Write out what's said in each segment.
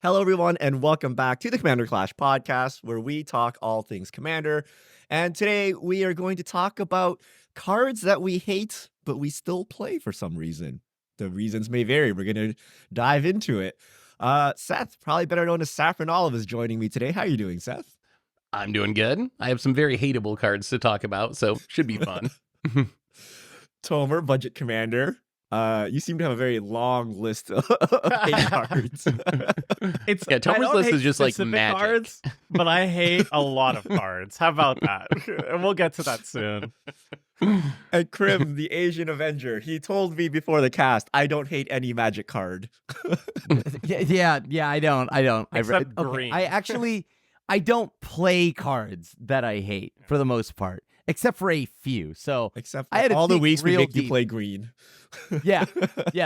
Hello, everyone, and welcome back to the Commander Clash podcast, where we talk all things Commander. And today we are going to talk about cards that we hate, but we still play for some reason. The reasons may vary. We're going to dive into it. Seth, probably better known as Saffron Olive, is joining me today. How are you doing, Seth? I'm doing good. I have some very hateable cards to talk about, so should be fun. Tomer, Budget Commander. You seem to have a very long list of hate cards. Tomer's list is just like magic. Cards, but I hate a lot of cards. How about that? And we'll get to that soon. And Krim, the Asian Avenger, he told me before the cast, I don't hate any magic card. Yeah, I don't. Except green. I don't play cards that I hate for the most part, except for a few. So Except I had for to all the think weeks we real make you deep. play green. yeah,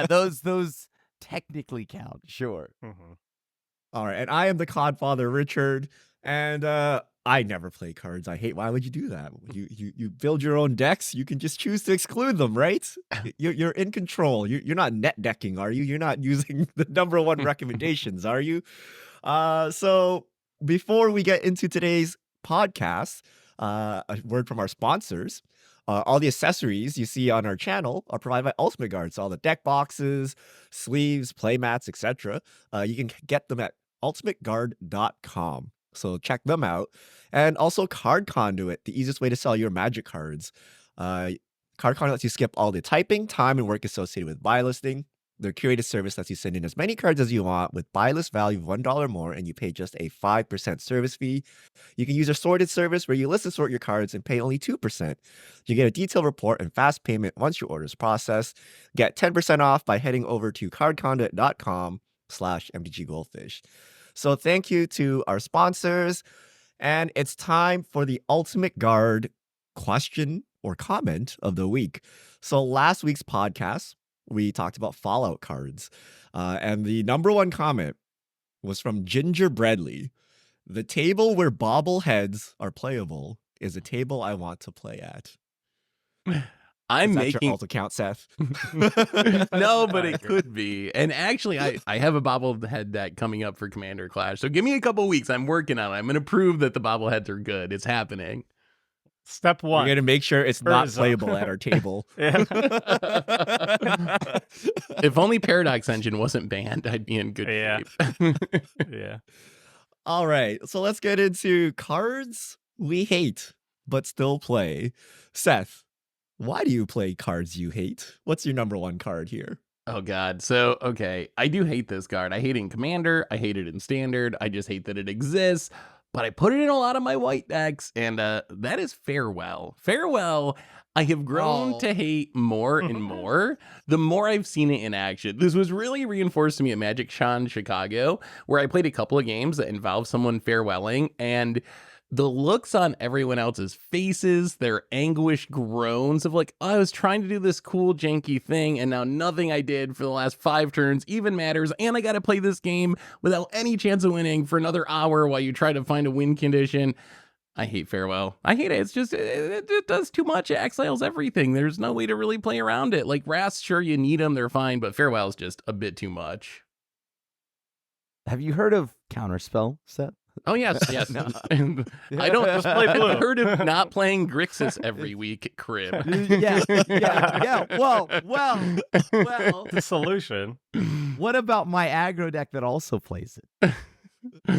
those technically count, sure. Mm-hmm. All right, and I am the Codfather Richard, and I never play cards I hate. Why would you do that? You build your own decks. You can just choose to exclude them, right? You're in control. You're not net decking, are you? You're not using the number one recommendations, are you? So before we get into today's podcast, a word from our sponsors. All the accessories you see on our channel are provided by Ultimate Guard. So all the deck boxes, sleeves, playmats, etc. You can get them at ultimateguard.com. So check them out. And also Card Conduit, the easiest way to sell your magic cards. Card Conduit lets you skip all the typing, time, and work associated with buy listing. Their curated service lets you send in as many cards as you want with buy list value of $1 more, and you pay just a 5% service fee. You can use their sorted service where you list and sort your cards and pay only 2%. You get a detailed report and fast payment once your order is processed. Get 10% off by heading over to cardconduit.com/mtggoldfish. So thank you to our sponsors, and it's time for the Ultimate Guard question or comment of the week. So last week's podcast, we talked about Fallout cards. And the number one comment was from Ginger Breadley. The table where bobbleheads are playable is a table I want to play at. I'm Is that making your alt account, Seth? no, but it could be. And actually, I have a bobblehead deck coming up for Commander Clash. So give me a couple weeks. I'm working on it. I'm going to prove that the bobbleheads are good. It's happening. Step one. We're going to make sure it's not Urza. playable at our table. If only Paradox Engine wasn't banned, I'd be in good shape. Yeah. All right, so let's get into cards we hate but still play. Seth, why do you play cards you hate? What's your number one card here? Oh, God. So, okay, I do hate this card. I hate it in Commander. I hate it in Standard. I just hate that it exists. But I put it in a lot of my white decks, and that is Farewell. Farewell, I have grown to hate more and more the more I've seen it in action. This was really reinforced to me at Magic Con Chicago, where I played a couple of games that involved someone farewelling, and the looks on everyone else's faces, their anguished groans of like, oh, I was trying to do this cool janky thing and now nothing I did for the last 5 turns even matters, and I gotta play this game without any chance of winning for another hour while you try to find a win condition. I hate Farewell. I hate it. It's just, it does too much. It exiles everything. There's no way to really play around it. Like Wraths, sure, you need them, they're fine, but Farewell is just a bit too much. Have you heard of Counterspell, Seth? Oh, yes. No. I don't just play blue. I've heard of not playing Grixis every week at Crib. yeah. Well. The solution. What about my aggro deck that also plays it?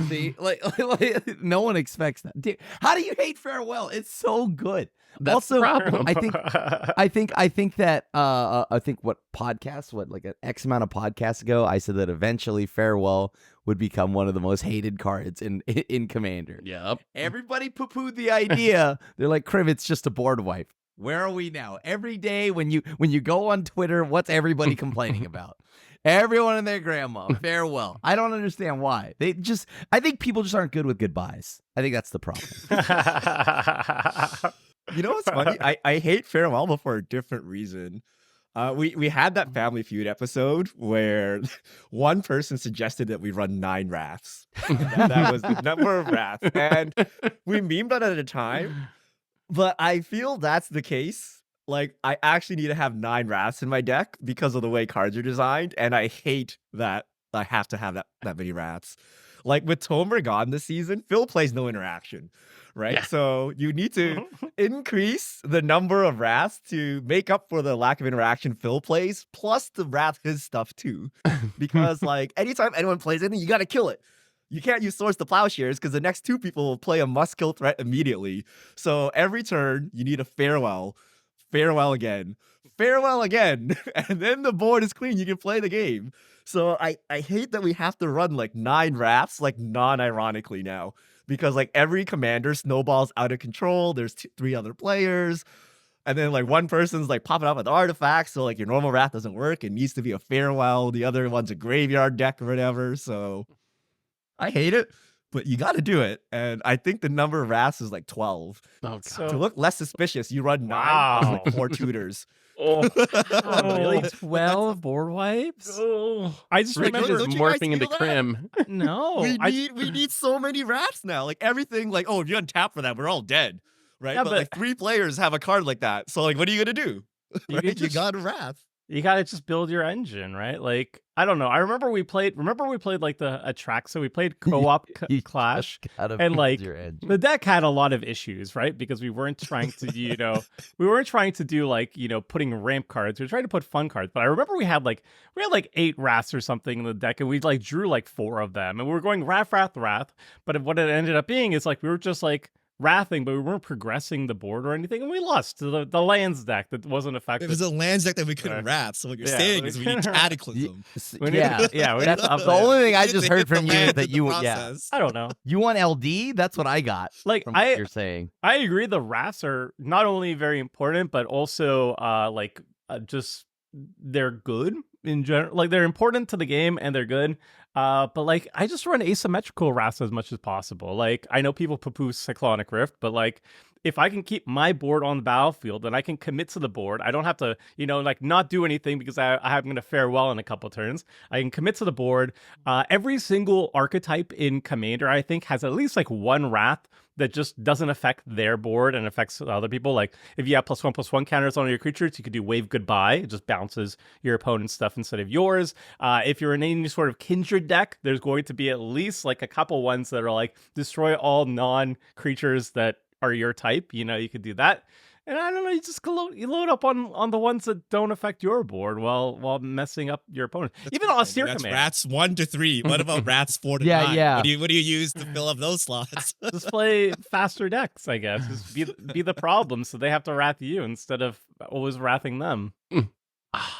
See, like no one expects that. Dude, how do you hate Farewell? It's so good. That's also, the problem. I think that like an X amount of podcasts ago, I said that eventually Farewell would become one of the most hated cards in Commander. Yep. Everybody poo-pooed the idea. They're like, Kriv, it's just a board wipe. Where are we now? Every day when you go on Twitter, what's everybody complaining about? Everyone and their grandma. Farewell. I don't understand why. I think people just aren't good with goodbyes. I think that's the problem. You know what's funny? I hate Farewell, but for a different reason. We had that Family Feud episode where one person suggested that we run 9 Wraths. That was the number of Wraths. And we memed on it at a time. But I feel that's the case. Like, I actually need to have 9 Wraths in my deck because of the way cards are designed. And I hate that I have to have that many wraths. Like with Tomer gone this season, Phil plays no interaction, right? Yeah. So you need to increase the number of wraths to make up for the lack of interaction Phil plays, plus the wrath his stuff too. Because like anytime anyone plays anything, you got to kill it. You can't use Swords to Plowshares because the next two people will play a must-kill threat immediately. So every turn, you need a farewell again, and then the board is clean. You can play the game. So I hate that we have to run like 9 wraths, like non-ironically now, because like every commander snowballs out of control. There's 3 other players, and then like one person's like popping up with artifacts. So like your normal wrath doesn't work. It needs to be a farewell. The other one's a graveyard deck or whatever. So I hate it, but you got to do it. And I think the number of wraths is like 12. Oh, God. So- To look less suspicious, you run 9 Wow. plus like 4 tutors. Oh, Really? 12 board wipes? I just Richard remember. is Don't you guys morphing into feel that? Crim. No. we need so many wraths now. Like everything, like, oh, if you untap for that, we're all dead. Right? Yeah, but, but- like 3 players have a card like that. So like what are you gonna do? You Right? could You just- got a wrath. You gotta just build your engine, right? Like I don't know. I remember we played like the Atraxa. We played co-op You Clash. just gotta and, build like, your edge. The deck had a lot of issues, right? Because we weren't trying to, we weren't trying to do like, putting ramp cards. We were trying to put fun cards. But I remember we had like 8 wraths or something in the deck, and we like drew like 4 of them, and we were going wrath. But what it ended up being is like we were just like wrathing, but we weren't progressing the board or anything, and we lost to the lands deck that wasn't effective. It was a lands deck that we couldn't Right. wrath. So what you're Yeah, saying we is we need couldn't- cataclysm. We need Yeah, to- yeah, we need that's to up the it. only thing I We need just to heard hit the from you land that in the you process. I don't know. you want LD. That's what I got. Like From what you're saying. I agree. The wraths are not only very important, but also just they're good in general. Like they're important to the game and they're good. But like I just run asymmetrical wraths as much as possible. Like I know people poo-poo Cyclonic Rift, but like if I can keep my board on the battlefield and I can commit to the board, I don't have to, like not do anything because I'm going to fare well in a couple turns. I can commit to the board. Every single archetype in Commander, I think, has at least like 1 wrath that just doesn't affect their board and affects other people. Like if you have +1/+1 counters on your creatures, you could do Wave Goodbye. It just bounces your opponent's stuff instead of yours. If you're in any sort of Kindred deck, there's going to be at least like a couple ones that are like destroy all non-creatures that are your type. You could do that. And I don't know, you just load up on the ones that don't affect your board while messing up your opponent. Even Austere That's Command. rats 1 to 3. What about rats 4 to Yeah, 9? yeah. What do you use to fill up those slots? Just play faster decks, I guess. Just be the problem, so they have to wrath you instead of always wrathing them.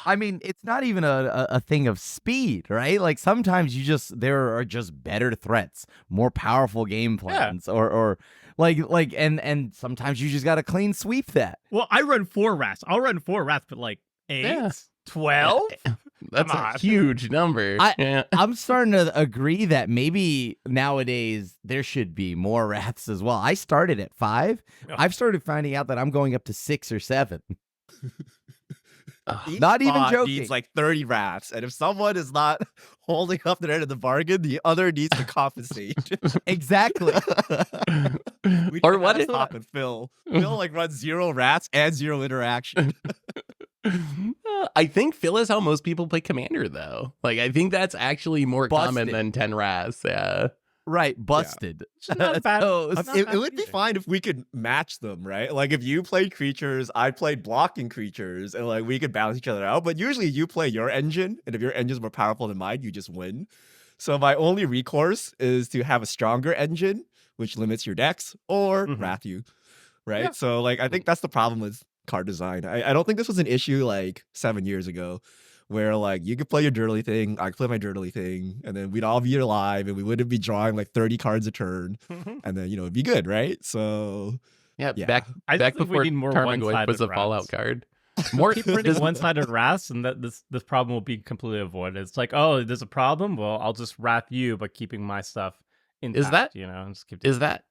I mean, it's not even a thing of speed, right? Like sometimes there are just better threats, more powerful game plans, or like and sometimes you just got to clean sweep that. Well, I run 4 wraths. I'll run 4 wraths, but like 8? Yeah. 12? That's Come a on. huge number. Yeah. I'm starting to agree that maybe nowadays there should be more wraths as well. I started at 5. Yeah. I've started finding out that I'm going up to 6 or 7. Each Not even spot joking. needs like 30 wraths, and if someone is not holding up their end of the bargain, the other needs to compensate. Exactly. We Or need to what have if- a talk with Phil? Phil like runs 0 rats and 0 interaction. I think Phil is how most people play Commander, though. Like, I think that's actually more common Busted. than 10 Ras. Yeah. Right, busted. It's not bad. So, It's not It bad would be either. fine if we could match them, right? Like if you played creatures, I played blocking creatures, and like we could balance each other out. But usually you play your engine, and if your engine's more powerful than mine, you just win. So my only recourse is to have a stronger engine, which limits your decks, or Mhm. wrath you, right? Yeah. So like I think that's the problem with card design. I don't think this was an issue like 7 years ago, where like you could play your dirtly thing, I could play my dirtly thing, and then we'd all be alive, and we wouldn't be drawing like 30 cards a turn, and then it'd be good, right? So Yeah. Yeah. Back I back think we before need more Tarmogoyf one-sided was a wraths. Fallout card. More Keep printing one-sided wraths, and that this problem will be completely avoided. It's like, oh, there's a problem. Well, I'll just wrath you, but keeping my stuff intact. that- and just keep Is that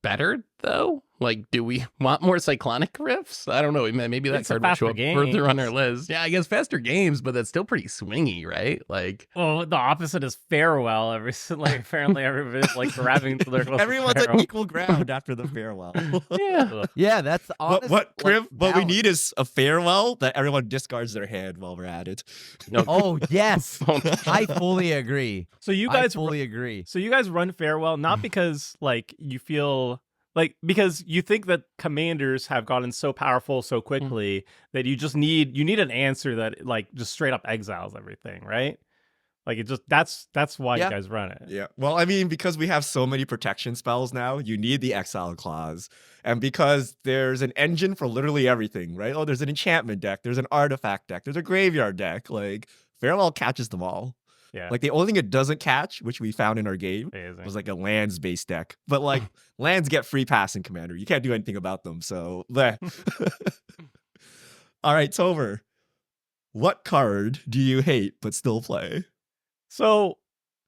better though? Like, do we want more cyclonic riffs? I don't know. Maybe that It's a card will show faster up further on our games. list. Yeah, I guess faster games, but that's still pretty swingy, right? Like, Oh, the opposite is farewell. Apparently everybody's like grabbing to their Everyone's on farewell. equal ground after the farewell. yeah. Ugh. Yeah, that's honest. What, like, Criv? What we balance. need is a farewell that everyone discards their hand while we're at it. No. Oh yes, Oh, no. I fully agree. So you I guys fully agree. So you guys run farewell not because like you feel like because you think that commanders have gotten so powerful so quickly that you need an answer that like just straight up exiles everything, right? Like it just that's why Yeah. you guys run it. Yeah. Well, I mean, because we have so many protection spells now, you need the exile clause. And because there's an engine for literally everything, right? Oh, there's an enchantment deck, there's an artifact deck, there's a graveyard deck. Like, farewell catches them all. Yeah. Like, the only thing it doesn't catch, which we found in our game, Amazing. was like a lands based deck. But like, lands get free pass in Commander. You can't do anything about them. So, bleh. All right, Tover. What card do you hate but still play? So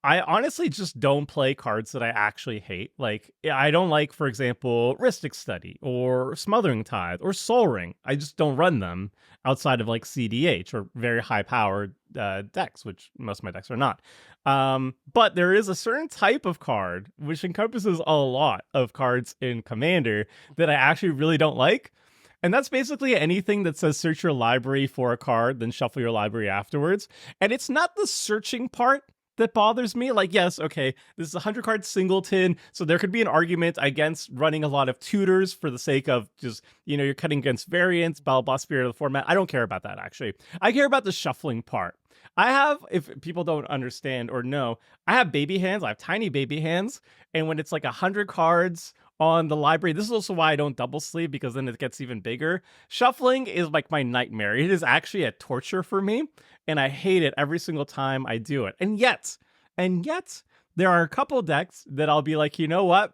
I honestly just don't play cards that I actually hate. Like I don't like, for example, Rhystic Study or Smothering Tithe or Soul Ring. I just don't run them outside of like CDH or very high powered decks, which most of my decks are not. But there is a certain type of card which encompasses a lot of cards in Commander that I actually really don't like. And that's basically anything that says search your library for a card, then shuffle your library afterwards. And it's not the searching part that bothers me. Like, yes, okay, this is a 100 card singleton, so there could be an argument against running a lot of tutors for the sake of just, you know, you're cutting against variants, blah, blah, spirit of the format. I don't care about that, actually. I care about the shuffling part. I have, if people don't understand or know, I have baby hands. I have tiny baby hands. And when it's like 100 cards on the library, this is also why I don't double sleeve, because then it gets even bigger. Shuffling is like my nightmare. It is actually a torture for me, and I hate it every single time I do it. And yet, there are a couple decks that I'll be like, you know what?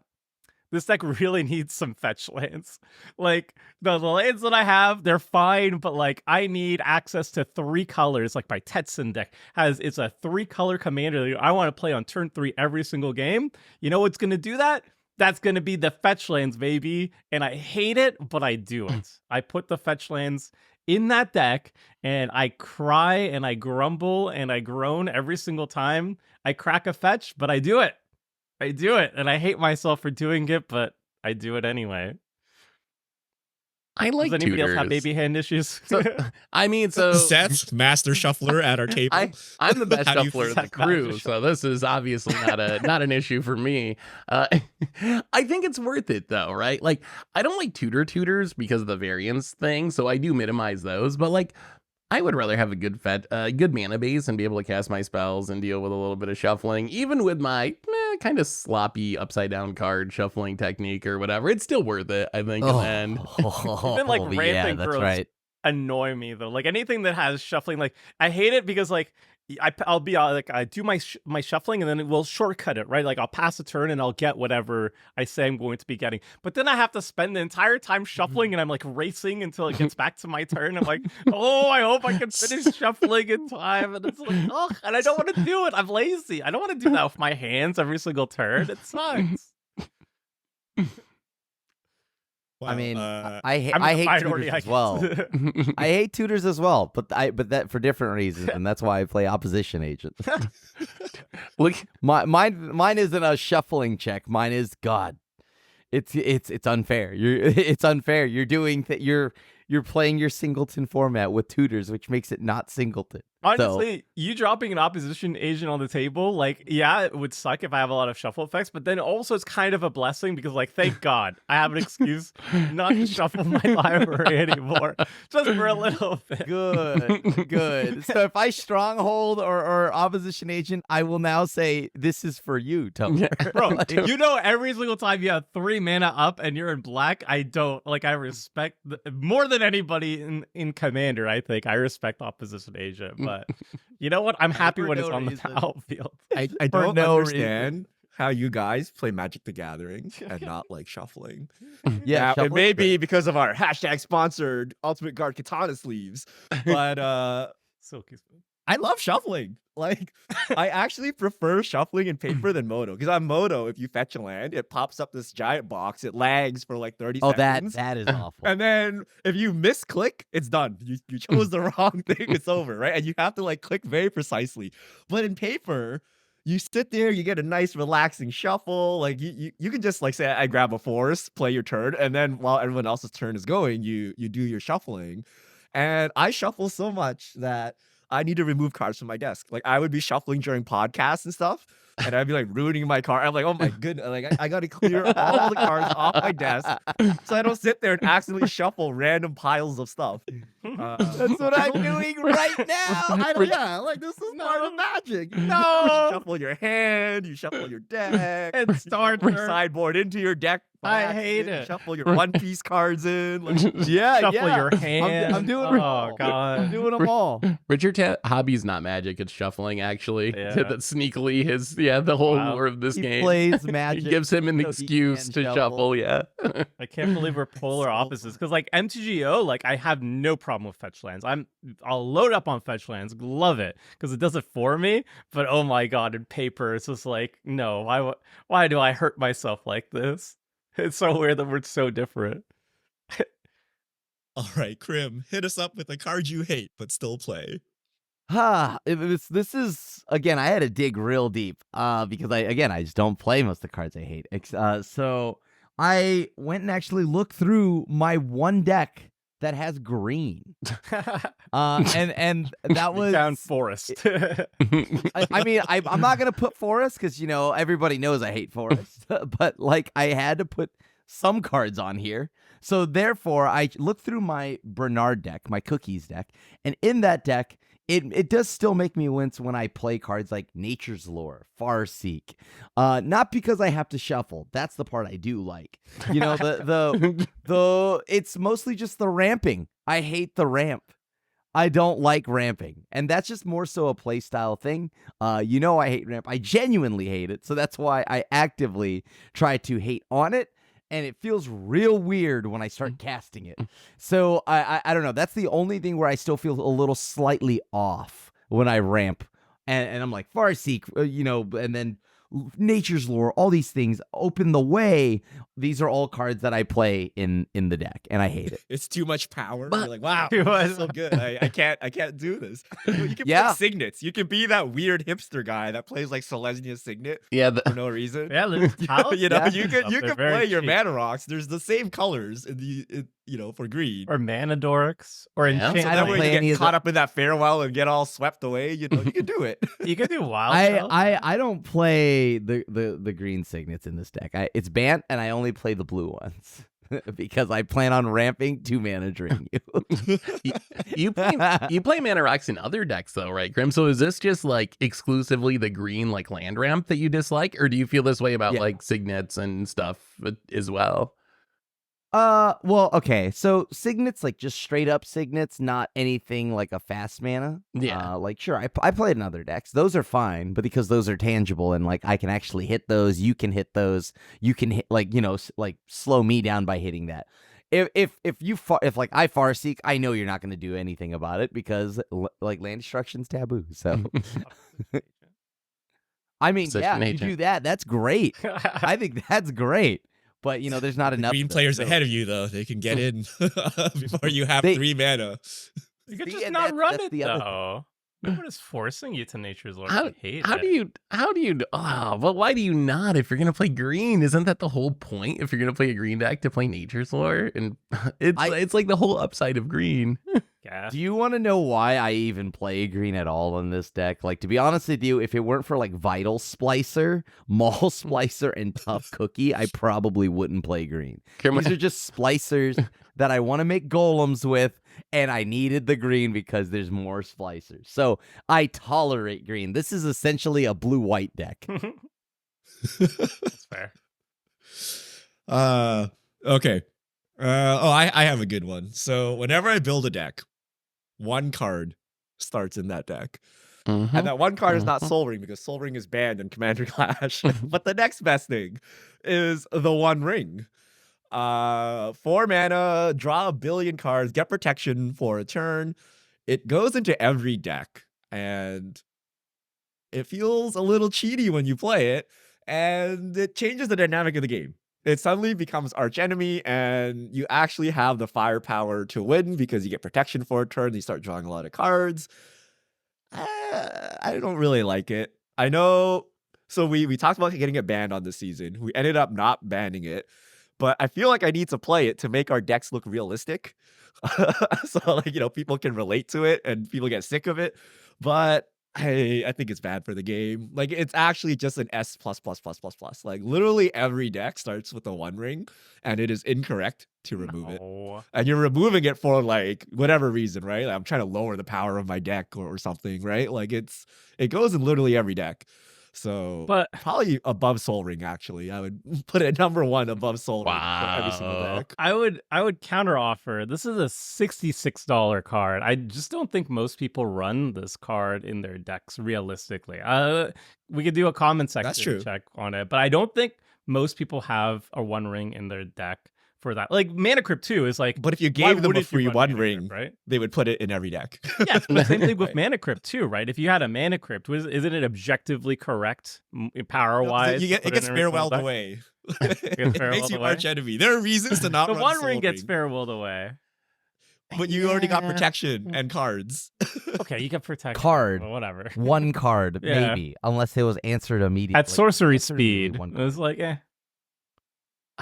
This deck really needs some fetch lands. Like, the lands that I have, they're fine, but like, I need access to 3 colors. Like, my Tetsun deck it's a 3-color commander that I want to play on turn 3 every single game. You know what's going to do that? That's going to be the fetch lands, baby. And I hate it, but I do it. I put the fetch lands in that deck, and I cry and I grumble and I groan every single time I crack a fetch, but I do it. I do it, and I hate myself for doing it, but I do it anyway. I like Does anybody else have tutors. baby hand issues? So, I mean, so Seth, master shuffler at our table. I'm the best How do you shuffler of the Seth Master crew, so this is obviously not an issue for me. I think it's worth it though, right? Like, I don't like tutors because of the variance thing, so I do minimize those. But like, I would rather have a good mana base and be able to cast my spells and deal with a little bit of shuffling, even with my kind of sloppy upside down card shuffling technique or whatever. It's still worth it, I think. In the end. Even like yeah, rampant that's growths right. annoy me though. Like anything that has shuffling, like I hate it because like I'll be like I do my shuffling and then it will shortcut it, right? Like I'll pass a turn and I'll get whatever I say I'm going to be getting, but then I have to spend the entire time shuffling and I'm like racing until it gets back to my turn. I'm like, oh, I hope I can finish shuffling in time, and it's like, oh, and I don't want to do it. I'm lazy. I don't want to do that with my hands every single turn. It sucks. I mean, Well, I hate I'm in the tutors minority, I as well. guess. I hate tutors as well, but that for different reasons, and that's why I play opposition agent. Look, Mine isn't a shuffling check. Mine is God. It's unfair. It's unfair. You're doing that. You're playing your singleton format with tutors, which makes it not singleton. Honestly, you dropping an opposition agent on the table, like, yeah, it would suck if I have a lot of shuffle effects, but then also it's kind of a blessing because, like, thank God I have an excuse not to shuffle my library anymore, just for a little bit. Good. So if I stronghold or opposition agent, I will now say this is for you, Tony. Bro, you know, every single time you have 3 mana up and you're in black, I respect more than anybody in Commander. I think I respect opposition agent, but you know what? I'm happy For when it's no on the reason. battlefield. I For don't no understand how you guys play Magic the Gathering and not like shuffling. Yeah, Now, it shuffling- may be because of our hashtag sponsored Ultimate Guard Katana sleeves, but Silky smooth. I love shuffling. Like, I actually prefer shuffling in paper than Moto. Because on Moto, if you fetch a land, it pops up this giant box. It lags for like 30 Oh, seconds. that is awful. And then if you misclick, it's done. You chose the wrong thing, it's over, right? And you have to like click very precisely. But in paper, you sit there, you get a nice relaxing shuffle. Like you can just like say, I grab a forest, play your turn, and then while everyone else's turn is going, you do your shuffling. And I shuffle so much that I need to remove cards from my desk. Like I would be shuffling during podcasts and stuff, and I'd be like ruining my card. I'm like, oh my goodness, like I got to clear all the cards off my desk so I don't sit there and accidentally shuffle random piles of stuff. That's what I'm doing right now. Yeah, like this is part of magic. You No. shuffle your hand, you shuffle your deck, And start bring sideboard into your deck. by I hate accident, you it. Shuffle your One Piece cards in. Like, Shuffle yeah. your hand. I'm doing them Oh all. I'm god. doing them all. Richard's hobby's not magic; it's shuffling. Actually, Yeah. That's sneakily his. Yeah, the whole Wow. lore of this He game. plays It magic. gives him an so he excuse can to shuffle. Yeah. I can't believe we're polar So opposites. Because like MTGO, like I have no problem with fetch lands. I'll load up on fetch lands, love it because it does it for me. But oh my god, in paper, it's just like no. Why do I hurt myself like this? It's so weird that we're so different. all right, Krim, hit us up with a card you hate but still play. This is again. I had to dig real deep, because I just don't play most of the cards I hate. So I went and actually looked through my one deck that has green, and that was Down forest. I mean, I'm not gonna put Forest because everybody knows I hate Forest, but like I had to put some cards on here. So therefore, I looked through my Bernard deck, my cookies deck, and in that deck, it does still make me wince when I play cards like Nature's Lore, Farseek. Not because I have to shuffle. That's the part I do like. The it's mostly just the ramping. I hate the ramp. I don't like ramping. And that's just more so a play style thing. I hate ramp. I genuinely hate it. So that's why I actively try to hate on it. And it feels real weird when I start casting it. So I don't know. That's the only thing where I still feel a little slightly off when I ramp. And I'm like, Farseek, and then Nature's Lore, all these things open the way. These are all cards that I play in the deck, and I hate it. It's too much power. But- You're like, wow, Too this is much. so good. I can't do this. You can Yeah. play signets. You can be that weird hipster guy that plays like Selesnya Signet Yeah. for no reason. Yeah, there's house. You know, Yeah. you They're can very play your cheap. mana rocks. There's the same colors for green. Or mana dorks. Or Yeah. enchant. So I that don't way play you any get of caught up in that farewell and get all swept away. You can do it. You can do wild stuff. I don't play the green signets in this deck. It's Bant, and I only play the blue ones because I plan on ramping 2 mana drain you. You play mana rocks in other decks though, right, Grim? So is this just like exclusively the green like land ramp that you dislike, or do you feel this way about Yeah. like signets and stuff as well? Well, okay. So signets, like just straight up signets, not anything like a fast mana. Yeah. Like sure, I played in other decks. Those are fine, but because those are tangible and like I can actually hit those, you can hit those. You can hit like like slow me down by hitting that. If like I Farseek, I know you're not going to do anything about it because like land destruction's taboo. So I mean, Such yeah, an you agent. do that. That's great. I think that's great. But there's not enough. Green of them, players so- ahead of you though. They can get in before you have They- 3 mana. You could See, just and not run that's it the other thing. though. No one is forcing you to Nature's Lore. How, I hate how it. do you but why do you not if you're gonna play green? Isn't that the whole point? If you're gonna play a green deck to play Nature's Lore, and it's like the whole upside of green. Yeah. Do you want to know why I even play green at all in this deck? Like, to be honest with you, if it weren't for like Vital Splicer, Maul Splicer, and Tough Cookie, I probably wouldn't play green. These are just splicers that I want to make golems with, and I needed the green because there's more splicers. So I tolerate green. This is essentially a blue-white deck. That's fair. Okay. I have a good one. So whenever I build a deck, 1 card starts in that deck. Mhm. And that 1 card is not Soul Ring because Soul Ring is banned in Commander Clash. But the next best thing is the 1 ring. 4 mana, draw a billion cards, get protection for a turn. It goes into every deck. And it feels a little cheaty when you play it, and it changes the dynamic of the game. It suddenly becomes archenemy, and you actually have the firepower to win because you get protection for a turn. You start drawing a lot of cards. I don't really like it. I know. So we talked about getting it banned on this season. We ended up not banning it, but I feel like I need to play it to make our decks look realistic. So like, people can relate to it and people get sick of it. But I think it's bad for the game. Like, it's actually just an S plus plus plus plus plus. Like, literally every deck starts with a 1 ring, and it is incorrect to remove it. No. And you're removing it for like whatever reason, right? Like, I'm trying to lower the power of my deck or something, right? Like, it goes in literally every deck. So But probably above Soul Ring, actually. I would put it number 1 above Soul Ring for every single Wow. deck. I would counter offer. This is a $66 card. I just don't think most people run this card in their decks realistically. We could do a comment That's section true. check on it, but I don't think most people have a 1 ring in their deck for that. Like Mana Crypt 2 is like, But if you why gave them a wouldn't you free run 1 Mana ring, Crypt, right? they would put it in every deck. Yeah, but same thing with Right. Mana Crypt too, right? If you had a Mana Crypt, isn't it objectively correct power No, 'cause wise? it gets farewelled away. It farewelled makes you away? arch enemy. There are reasons to not The run 1 Soul ring gets Ring, farewelled away. but you already got Yeah. protection and cards. Okay, you get protection. Card. Well, whatever. 1 card, Yeah. maybe, unless it was answered immediately. At sorcery Answered immediately, speed, 1 it was like,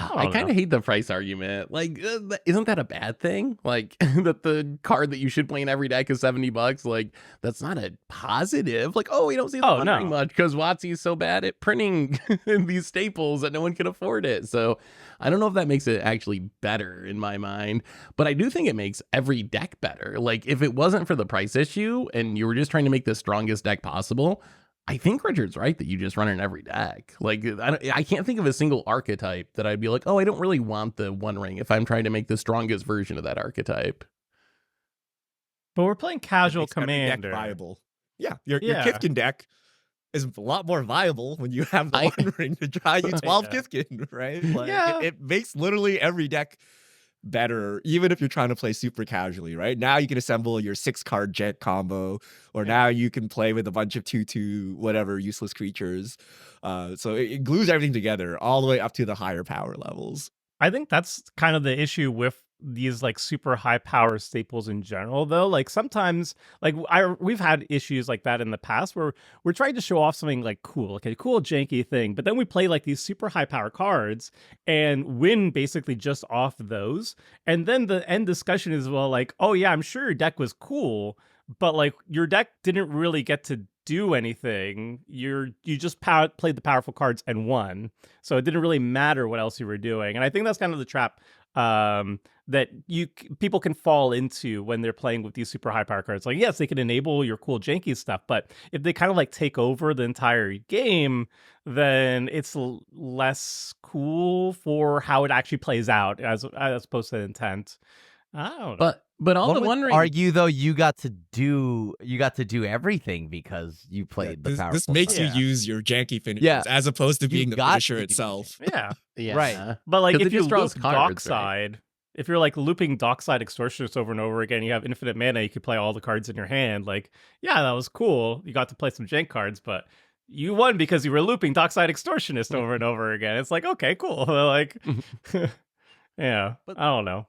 I don't kind know. of hate the price argument. Like, isn't that a bad thing? Like, that the card that you should play in every deck is $70. Like, that's not a positive. Like, oh, we don't see the Oh, One no. Ring much because WotC is so bad at printing these staples that no one can afford it. So, I don't know if that makes it actually better in my mind, but I do think it makes every deck better. Like, if it wasn't for the price issue and you were just trying to make the strongest deck possible, I think Richard's right that you just run it in every deck. Like, I can't think of a single archetype that I'd be like, oh, I don't really want the 1 ring if I'm trying to make the strongest version of that archetype. But we're playing It casual makes every deck commander. viable. Yeah, your Yeah. Kithkin deck is a lot more viable when you have the I- 1 ring to draw you 12 Yeah. Kithkin, right? Like, Yeah. it makes literally every deck better, even if you're trying to play super casually, right? Now you can assemble your 6-card jet combo, or now you can play with a bunch of 2/2 whatever useless creatures. So it glues everything together all the way up to the higher power levels. I think that's kind of the issue with these like super high power staples in general, though. Like sometimes, like we've had issues like that in the past where we're trying to show off something like cool, like a cool janky thing, but then we play like these super high power cards and win basically just off those. And then the end discussion is, well, like, oh yeah, I'm sure your deck was cool, but like your deck didn't really get to do anything. You just played the powerful cards and won, so it didn't really matter what else you were doing. And I think that's kind of the trap that people can fall into when they're playing with these super high power cards. Like, yes, they can enable your cool janky stuff, but if they kind of like take over the entire game, then it's less cool for how it actually plays out as opposed to the intent. I don't know. But all One the would 1 ring. argue though you got to do everything because you played the powerful. This makes card. you use your janky finishers Yeah. as opposed to You being the got finisher to do itself. Yeah. Yeah. Right. But like 'Cause if it you just draws loop cards, right? Dockside, if you're like looping Dockside Extortionist over and over again, you have infinite mana, you could play all the cards in your hand. Like, yeah, that was cool. You got to play some jank cards, but you won because you were looping Dockside Extortionist over and over again. It's like, okay, cool. Like, yeah, I don't know.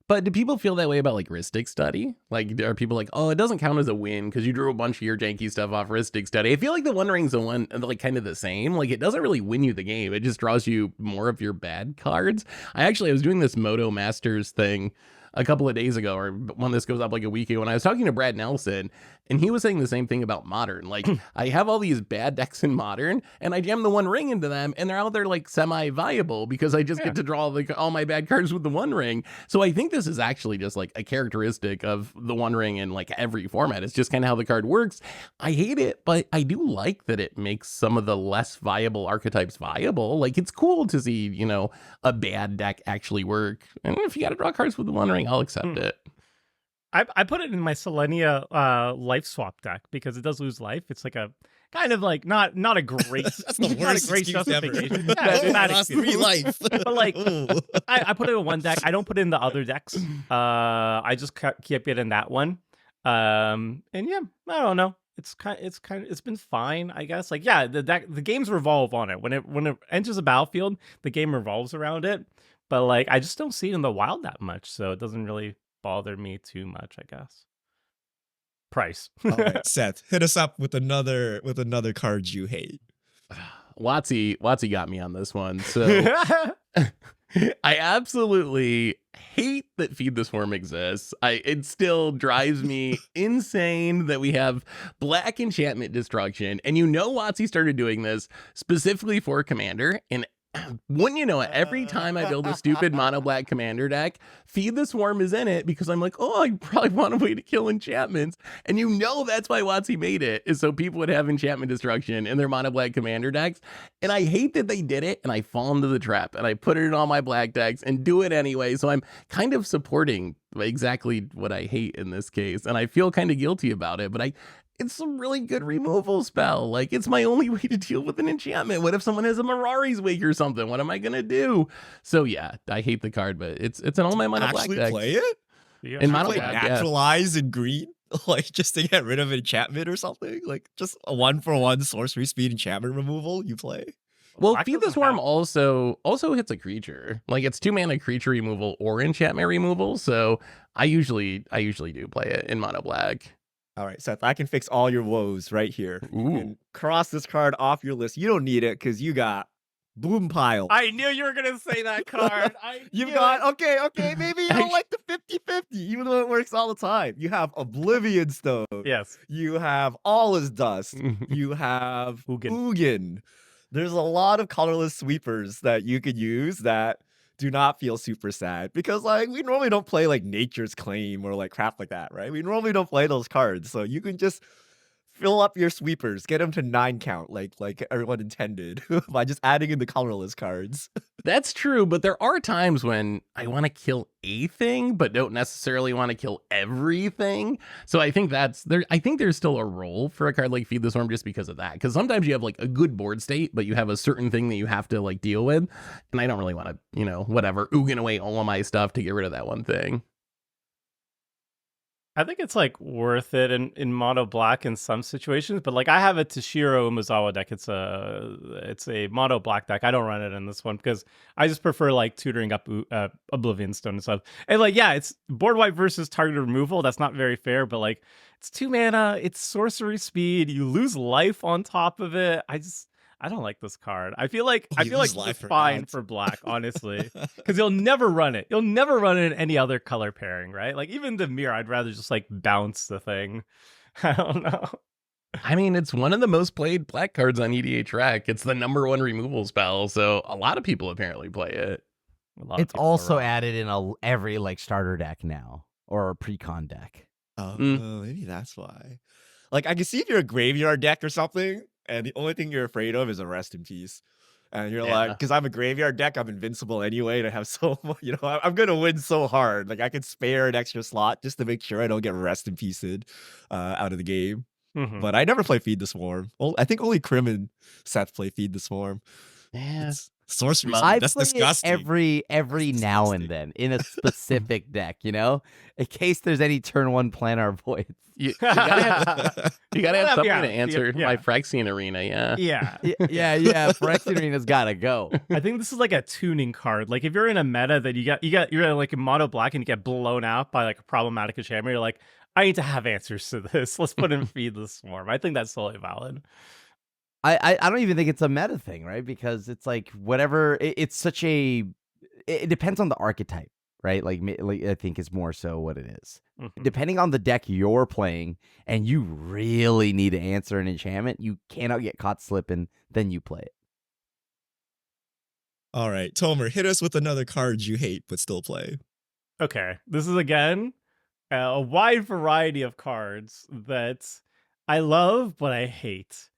But do people feel that way about like Ristic Study? Like, are people like, oh, it doesn't count as a win because you drew a bunch of your janky stuff off Ristic Study? I feel like the 1 ring's the one, like, kind of the same. Like, it doesn't really win you the game. It just draws you more of your bad cards. I was doing this Moto Masters thing a couple of days ago, or when this goes up like a week ago, when I was talking to Brad Nelson, and he was saying the same thing about Modern. Like, I have all these bad decks in Modern, and I jam the 1 ring into them, and they're out there like semi-viable because I just get to draw like all my bad cards with the 1 ring. So I think this is actually just like a characteristic of the 1 ring in like every format. It's just kind of how the card works. I hate it, but I do like that it makes some of the less viable archetypes viable. Like, it's cool to see, you know, a bad deck actually work. And if you got to draw cards with the 1 ring, I'll accept it. I put it in my Selenia life swap deck because it does lose life. It's like a kind of like not a great That's the not worst a great excuse ever. justification. Yeah, it's Oh, bad lost excuse. 3 life. But like Ooh. I put it in one deck. I don't put it in the other decks. I just keep it in that one. And yeah, I don't know. it's been fine, I guess. Like, yeah, the games revolve on it. When it enters a battlefield, the game revolves around it. But like, I just don't see it in the wild that much, so it doesn't really bother me too much, I guess. Price. All right, Seth, hit us up with another card you hate. Watsy got me on this one. So I absolutely hate that Feed the Swarm exists. It still drives me insane that we have black enchantment destruction. And Watsy started doing this specifically for Commander. And wouldn't you know it, every time I build a stupid mono black commander deck, Feed the Swarm is in it because I'm like, oh, I probably want a way to kill enchantments. And that's why Watsy made it, is so people would have enchantment destruction in their mono black commander decks. And I hate that they did it, and I fall into the trap, and I put it in all my black decks and do it anyway. So I'm kind of supporting exactly what I hate in this case. And I feel kind of guilty about it, but it's a really good removal spell. Like, it's my only way to deal with an enchantment. What if someone has a Mirari's Wake or something? What am I gonna do? So yeah, I hate the card, but it's in all my mono black decks. Play it? Yeah. In mono Play black, Naturalize in green? Like, just to get rid of enchantment or something? Like, just a 1-for-1 sorcery speed enchantment removal you play? Well, Black Feed the doesn't Swarm have- also hits a creature. Like, it's 2-mana creature removal or enchantment removal. So I usually do play it in mono black. All right, Seth, I can fix all your woes right here. You Ooh. can cross this card off your list. You don't need it because you got Boom Pile. I knew you were gonna say that card. You've got, okay, maybe you don't like the 50-50, even though it works all the time. You have Oblivion Stone. Yes. You have All is Dust. You have Ugin. There's a lot of colorless sweepers that you could use that do not feel super sad, because like we normally don't play like Nature's Claim or like crap like that, right? We normally don't play those cards, so you can just fill up your sweepers, get them to 9 count like everyone intended by just adding in the colorless cards. That's true, but there are times when I want to kill a thing, but don't necessarily want to kill everything. So I think I think there's still a role for a card like Feed the Swarm just because of that. Because sometimes you have like a good board state, but you have a certain thing that you have to like deal with. And I don't really want to, Ugin away all of my stuff to get rid of that one thing. I think it's like worth it in mono black in some situations, but like I have a Toshiro Umezawa deck. It's a mono black deck. I don't run it in this one because I just prefer like tutoring up Oblivion Stone and stuff. And like, yeah, it's board wipe versus target removal. That's not very fair, but like it's 2 mana, it's sorcery speed. You lose life on top of it. I don't like this card. I feel like it's fine for black, honestly, because you'll never run it. You'll never run it in any other color pairing, right? Like even the mirror, I'd rather just like bounce the thing. I don't know. I mean, it's one of the most played black cards on EDH Rec. It's the #1 removal spell, so a lot of people apparently play it. It's also added in every like starter deck now, or a pre-con deck. Oh, maybe that's why. Like, I can see if you're a graveyard deck or something, and the only thing you're afraid of is a Rest in Peace. And you're like, because I'm a graveyard deck, I'm invincible anyway, and I have so much, I'm going to win so hard. Like, I could spare an extra slot just to make sure I don't get Rest in Peaced out of the game. Mm-hmm. But I never play Feed the Swarm. Well, I think only Krim and Seth play Feed the Swarm. Yeah. Sorcery. That's play disgusting. It every now and then in a specific deck, in case there's any turn 1 planar voids. You gotta have something to answer my Phyrexian Arena, yeah. Yeah. Phyrexian Arena's gotta go. I think this is like a tuning card. Like if you're in a meta that you're like in mono black and you get blown out by like a problematic enchantment, you're like, I need to have answers to this. Let's put in Feed the Swarm. I think that's totally valid. I don't even think it's a meta thing, right? Because it's like whatever. It's such a. It depends on the archetype, right? Like I think it's more so what it is. Mm-hmm. Depending on the deck you're playing, and you really need to answer an enchantment, you cannot get caught slipping. Then you play it. All right, Tomer, hit us with another card you hate but still play. Okay, this is again a wide variety of cards that I love but I hate.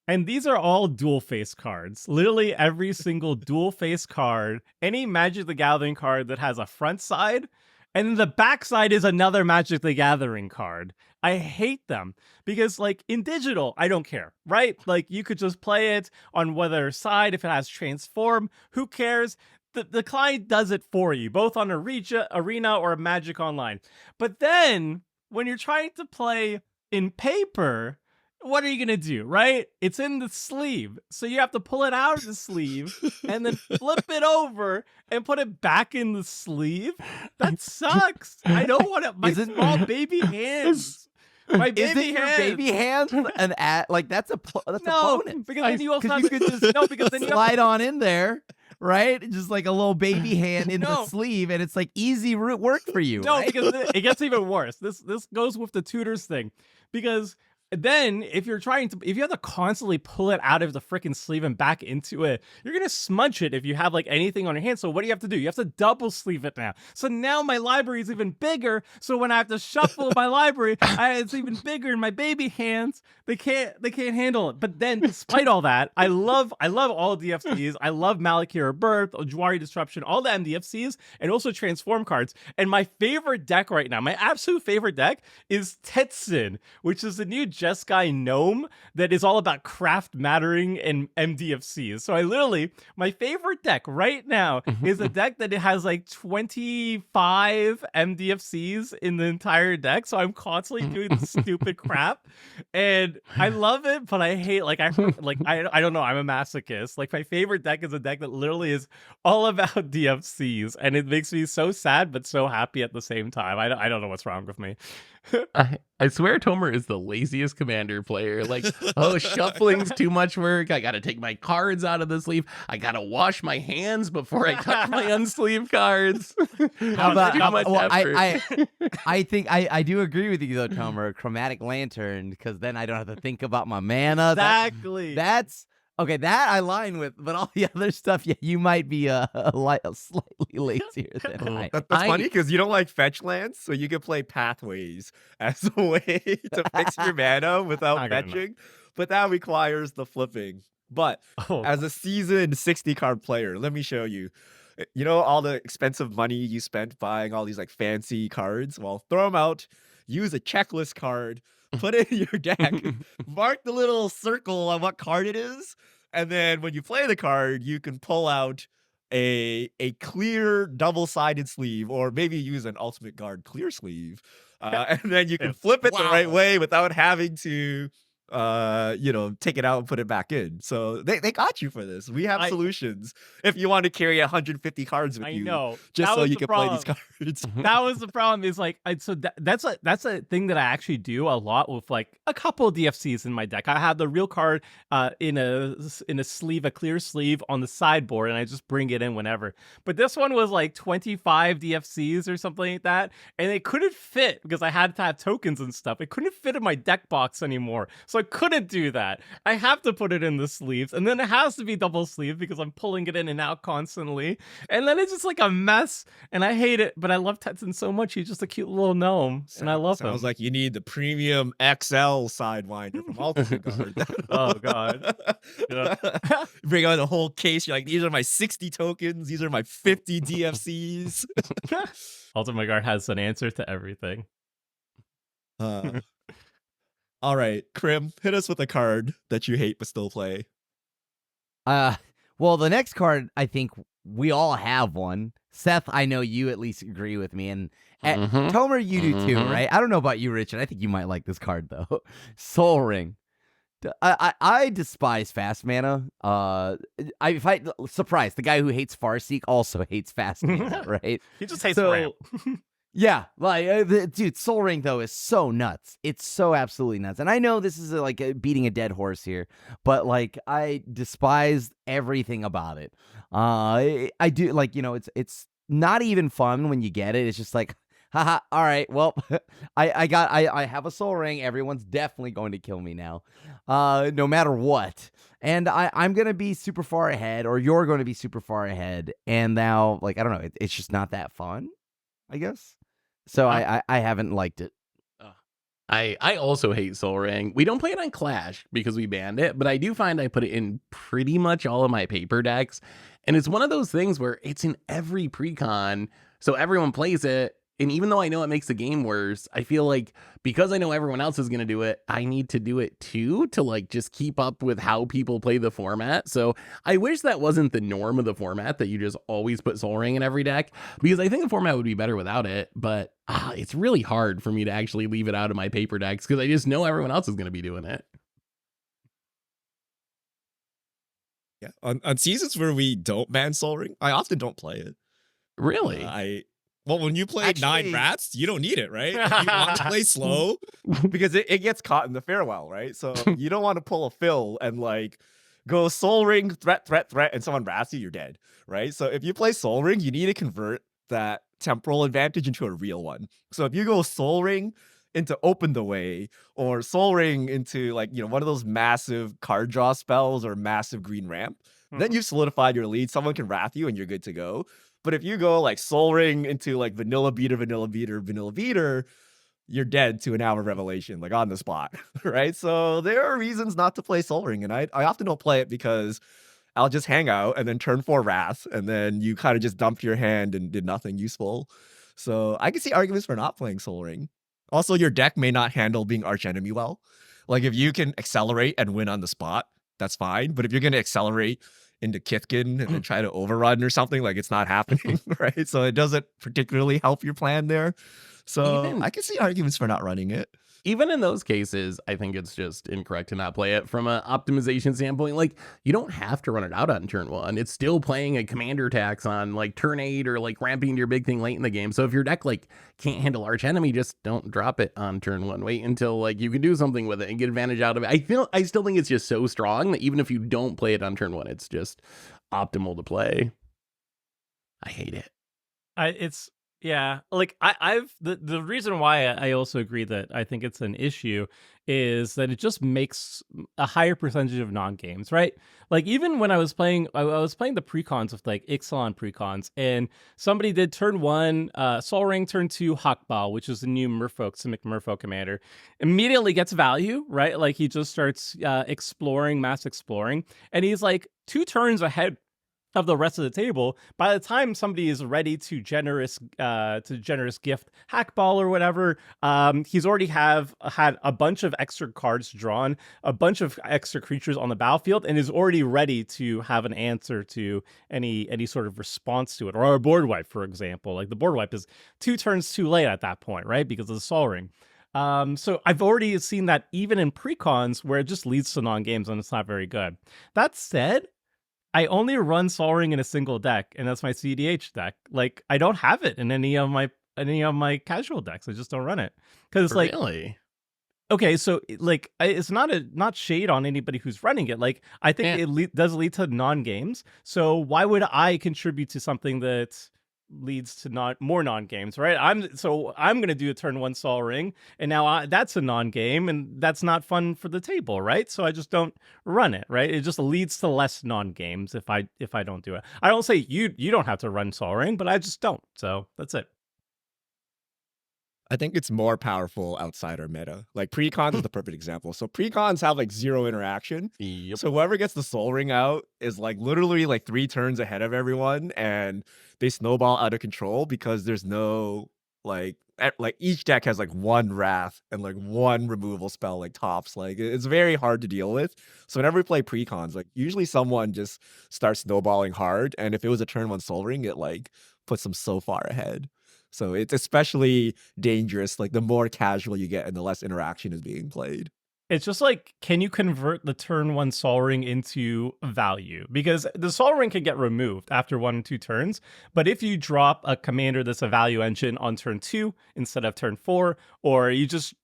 And these are all dual face cards. Literally every single dual face card, any Magic the Gathering card that has a front side, and then the back side is another Magic the Gathering card. I hate them because like in digital, I don't care, right? Like you could just play it on whether side, if it has transform, who cares? The client does it for you, both on Arena or Magic Online. But then when you're trying to play in paper, what are you gonna do, right? It's in the sleeve, so you have to pull it out of the sleeve and then flip it over and put it back in the sleeve. That sucks. I don't want to. My Isn't- small baby hands. My baby Isn't your hands. baby hand an like that's a no, bonus? because then you also Because have you could just no, because then you have slide on in there, right? Just like a little baby hand in the No. sleeve, and it's like easy work for you. No, right? because it gets even worse. This goes with the tutors thing, because then if you have to constantly pull it out of the freaking sleeve and back into it, you're gonna smudge it if you have like anything on your hand. So what do you have to do? You have to double sleeve it now. So now my library is even bigger. So when I have to shuffle my library, it's even bigger in my baby hands. They can't handle it. But then, despite all that, I love all DFCs. I love Malakira Birth, Ojwari Disruption, all the MDFCs, and also transform cards. And my favorite deck right now, my absolute favorite deck, is Tetsun, which is the new Jeskai gnome that is all about craft mattering and MDFCs. So my favorite deck right now is a deck that it has like 25 MDFCs in the entire deck. So I'm constantly doing this stupid crap, and I love it, but I hate I don't know. I'm a masochist. Like, my favorite deck is a deck that literally is all about DFCs, and it makes me so sad but so happy at the same time. I don't know what's wrong with me. I swear Tomer is the laziest commander player. Like, oh, shuffling's too much work. I gotta take my cards out of the sleeve. I gotta wash my hands before I touch my unsleeved cards. How about, too much well, effort. I think I do agree with you though, Tomer. Chromatic Lantern, because then I don't have to think about my mana. Exactly. That's okay. That I line with, but all the other stuff, yeah, you might be slightly lazier than I. That's funny because you don't like fetch lands, so you can play Pathways as a way to fix your mana without Not good enough. fetching, but that requires the flipping. But Oh, as a seasoned 60 card player, let me show you. You know all the expensive money you spent buying all these like fancy cards? Well, throw them out, use a checklist card, put it in your deck, mark the little circle on what card it is, and then when you play the card, you can pull out a clear double-sided sleeve, or maybe use an Ultimate Guard clear sleeve, and then you can flip it the right way without having to take it out and put it back in. So they got you for this. We have solutions if you want to carry 150 cards with I you, know. just That so was you the can play these problem. cards. That was the problem. Is like, that's a thing that I actually do a lot with like a couple of DFCs in my deck. I have the real card in a sleeve, a clear sleeve on the sideboard, and I just bring it in whenever. But this one was like 25 DFCs or something like that, and it couldn't fit because I had to have tokens and stuff. It couldn't fit in my deck box anymore, so I couldn't do that. I have to put it in the sleeves, and then it has to be double sleeve because I'm pulling it in and out constantly, and then it's just like a mess, and I hate it. But I love Tetsun so much. He's just a cute little gnome, and I love him. Sounds like you need the premium XL Sidewinder from Ultimate Guard. Oh god. Yeah. Bring out the whole case. You're like, these are my 60 tokens. These are my 50 DFCs. Ultimate Guard has an answer to everything. All right, Krim, hit us with a card that you hate but still play. Well, the next card, I think we all have one. Seth, I know you at least agree with me, and Tomer, you do too, right? I don't know about you, Richard. I think you might like this card though. Soul Ring. I despise fast mana. Surprise, the guy who hates Farseek also hates fast mana, right? He just hates So- ramp. Yeah, like dude, Soul Ring though is so nuts. It's so absolutely nuts. And I know this is beating a dead horse here, but like I despise everything about it. I do it's not even fun when you get it. It's just like, haha, all right, well, I have a Soul Ring. Everyone's definitely going to kill me now, no matter what. And I'm gonna be super far ahead, or you're going to be super far ahead. And now, like, I don't know, it's just not that fun, I guess. So I haven't liked it. I also hate Soul Ring. We don't play it on Clash because we banned it, but I do find I put it in pretty much all of my paper decks. And it's one of those things where it's in every precon, so everyone plays it. And even though I know it makes the game worse, I feel like because I know everyone else is going to do it, I need to do it too to like just keep up with how people play the format. So I wish that wasn't the norm of the format, that you just always put Soul Ring in every deck, because I think the format would be better without it. But it's really hard for me to actually leave it out of my paper decks because I just know everyone else is going to be doing it. Yeah, on seasons where we don't ban Soul Ring, I often don't play it. Really? Well, when you play 9 Actually- rats, you don't need it, right? Like, you want to play slow because it gets caught in the farewell, right? So you don't want to pull a fill and like go Soul Ring, threat, and someone rats you, you're dead, right? So if you play Soul Ring, you need to convert that temporal advantage into a real one. So if you go Soul Ring into Open the Way, or Soul Ring into like, one of those massive card draw spells or massive green ramp, then you've solidified your lead. Someone can wrath you and you're good to go. But if you go like Soul Ring into like vanilla beater, you're dead to an hour revelation, like on the spot, right? So there are reasons not to play Soul Ring, and I often don't play it because I'll just hang out and then turn 4 wrath, and then you kind of just dumped your hand and did nothing useful. So I can see arguments for not playing Soul Ring. Also, your deck may not handle being archenemy well. Like if you can accelerate and win on the spot, that's fine. But if you're going to accelerate into Kithkin and then try to overrun or something, like it's not happening, right? So it doesn't particularly help your plan there. So I can see arguments for not running it. Even in those cases, I think it's just incorrect to not play it from an optimization standpoint. Like, you don't have to run it out on turn 1. It's still playing a commander tax on like turn 8 or like ramping your big thing late in the game. So if your deck like can't handle arch enemy, just don't drop it on turn 1. Wait until like you can do something with it and get advantage out of it. I still think it's just so strong that even if you don't play it on turn 1, it's just optimal to play. I hate it. Yeah, like I've the reason why I also agree that I think it's an issue is that it just makes a higher percentage of non-games, right? Like even when I was playing the precons with like Ixalan precons, and somebody did turn 1 Soul Ring, turn 2 Hawkball, which is the new Merfolk, Simic Merfolk commander, immediately gets value, right? Like he just starts mass exploring, and he's like 2 turns ahead of the rest of the table. By the time somebody is ready to generous gift Hackball or whatever, he's already had a bunch of extra cards drawn, a bunch of extra creatures on the battlefield, and is already ready to have an answer to any sort of response to it. Or a board wipe, for example. Like the board wipe is 2 turns too late at that point, right? Because of the Soul Ring. So I've already seen that even in precons where it just leads to non-games and it's not very good. That said, I only run Soul Ring in a single deck, and that's my CDH deck. Like I don't have it in any of my casual decks. I just don't run it because it's like, Really? okay, so like it's not shade on anybody who's running it. Like I think it does lead to non-games. So why would I contribute to something that leads to more non-games, right? I'm gonna do a turn 1 Soul Ring, and now that's a non-game, and that's not fun for the table, right? So I just don't run it, right? It just leads to less non-games if I don't do it. I don't say you don't have to run Soul Ring, but I just don't. So that's it. I think it's more powerful outside our meta. Like precons is the perfect example. So precons have like 0 interaction. Yep. So whoever gets the Soul Ring out is like literally like 3 turns ahead of everyone, and they snowball out of control because there's no like each deck has like 1 wrath and like 1 removal spell like tops. Like it's very hard to deal with. So whenever we play precons, like usually someone just starts snowballing hard, and if it was a turn 1 Soul Ring, it like puts them so far ahead. So it's especially dangerous, like the more casual you get and the less interaction is being played. It's just like, can you convert the turn 1 Soul Ring into value? Because the Soul Ring can get removed after 1 and 2 turns, but if you drop a commander that's a value engine on turn 2 instead of turn 4, or you just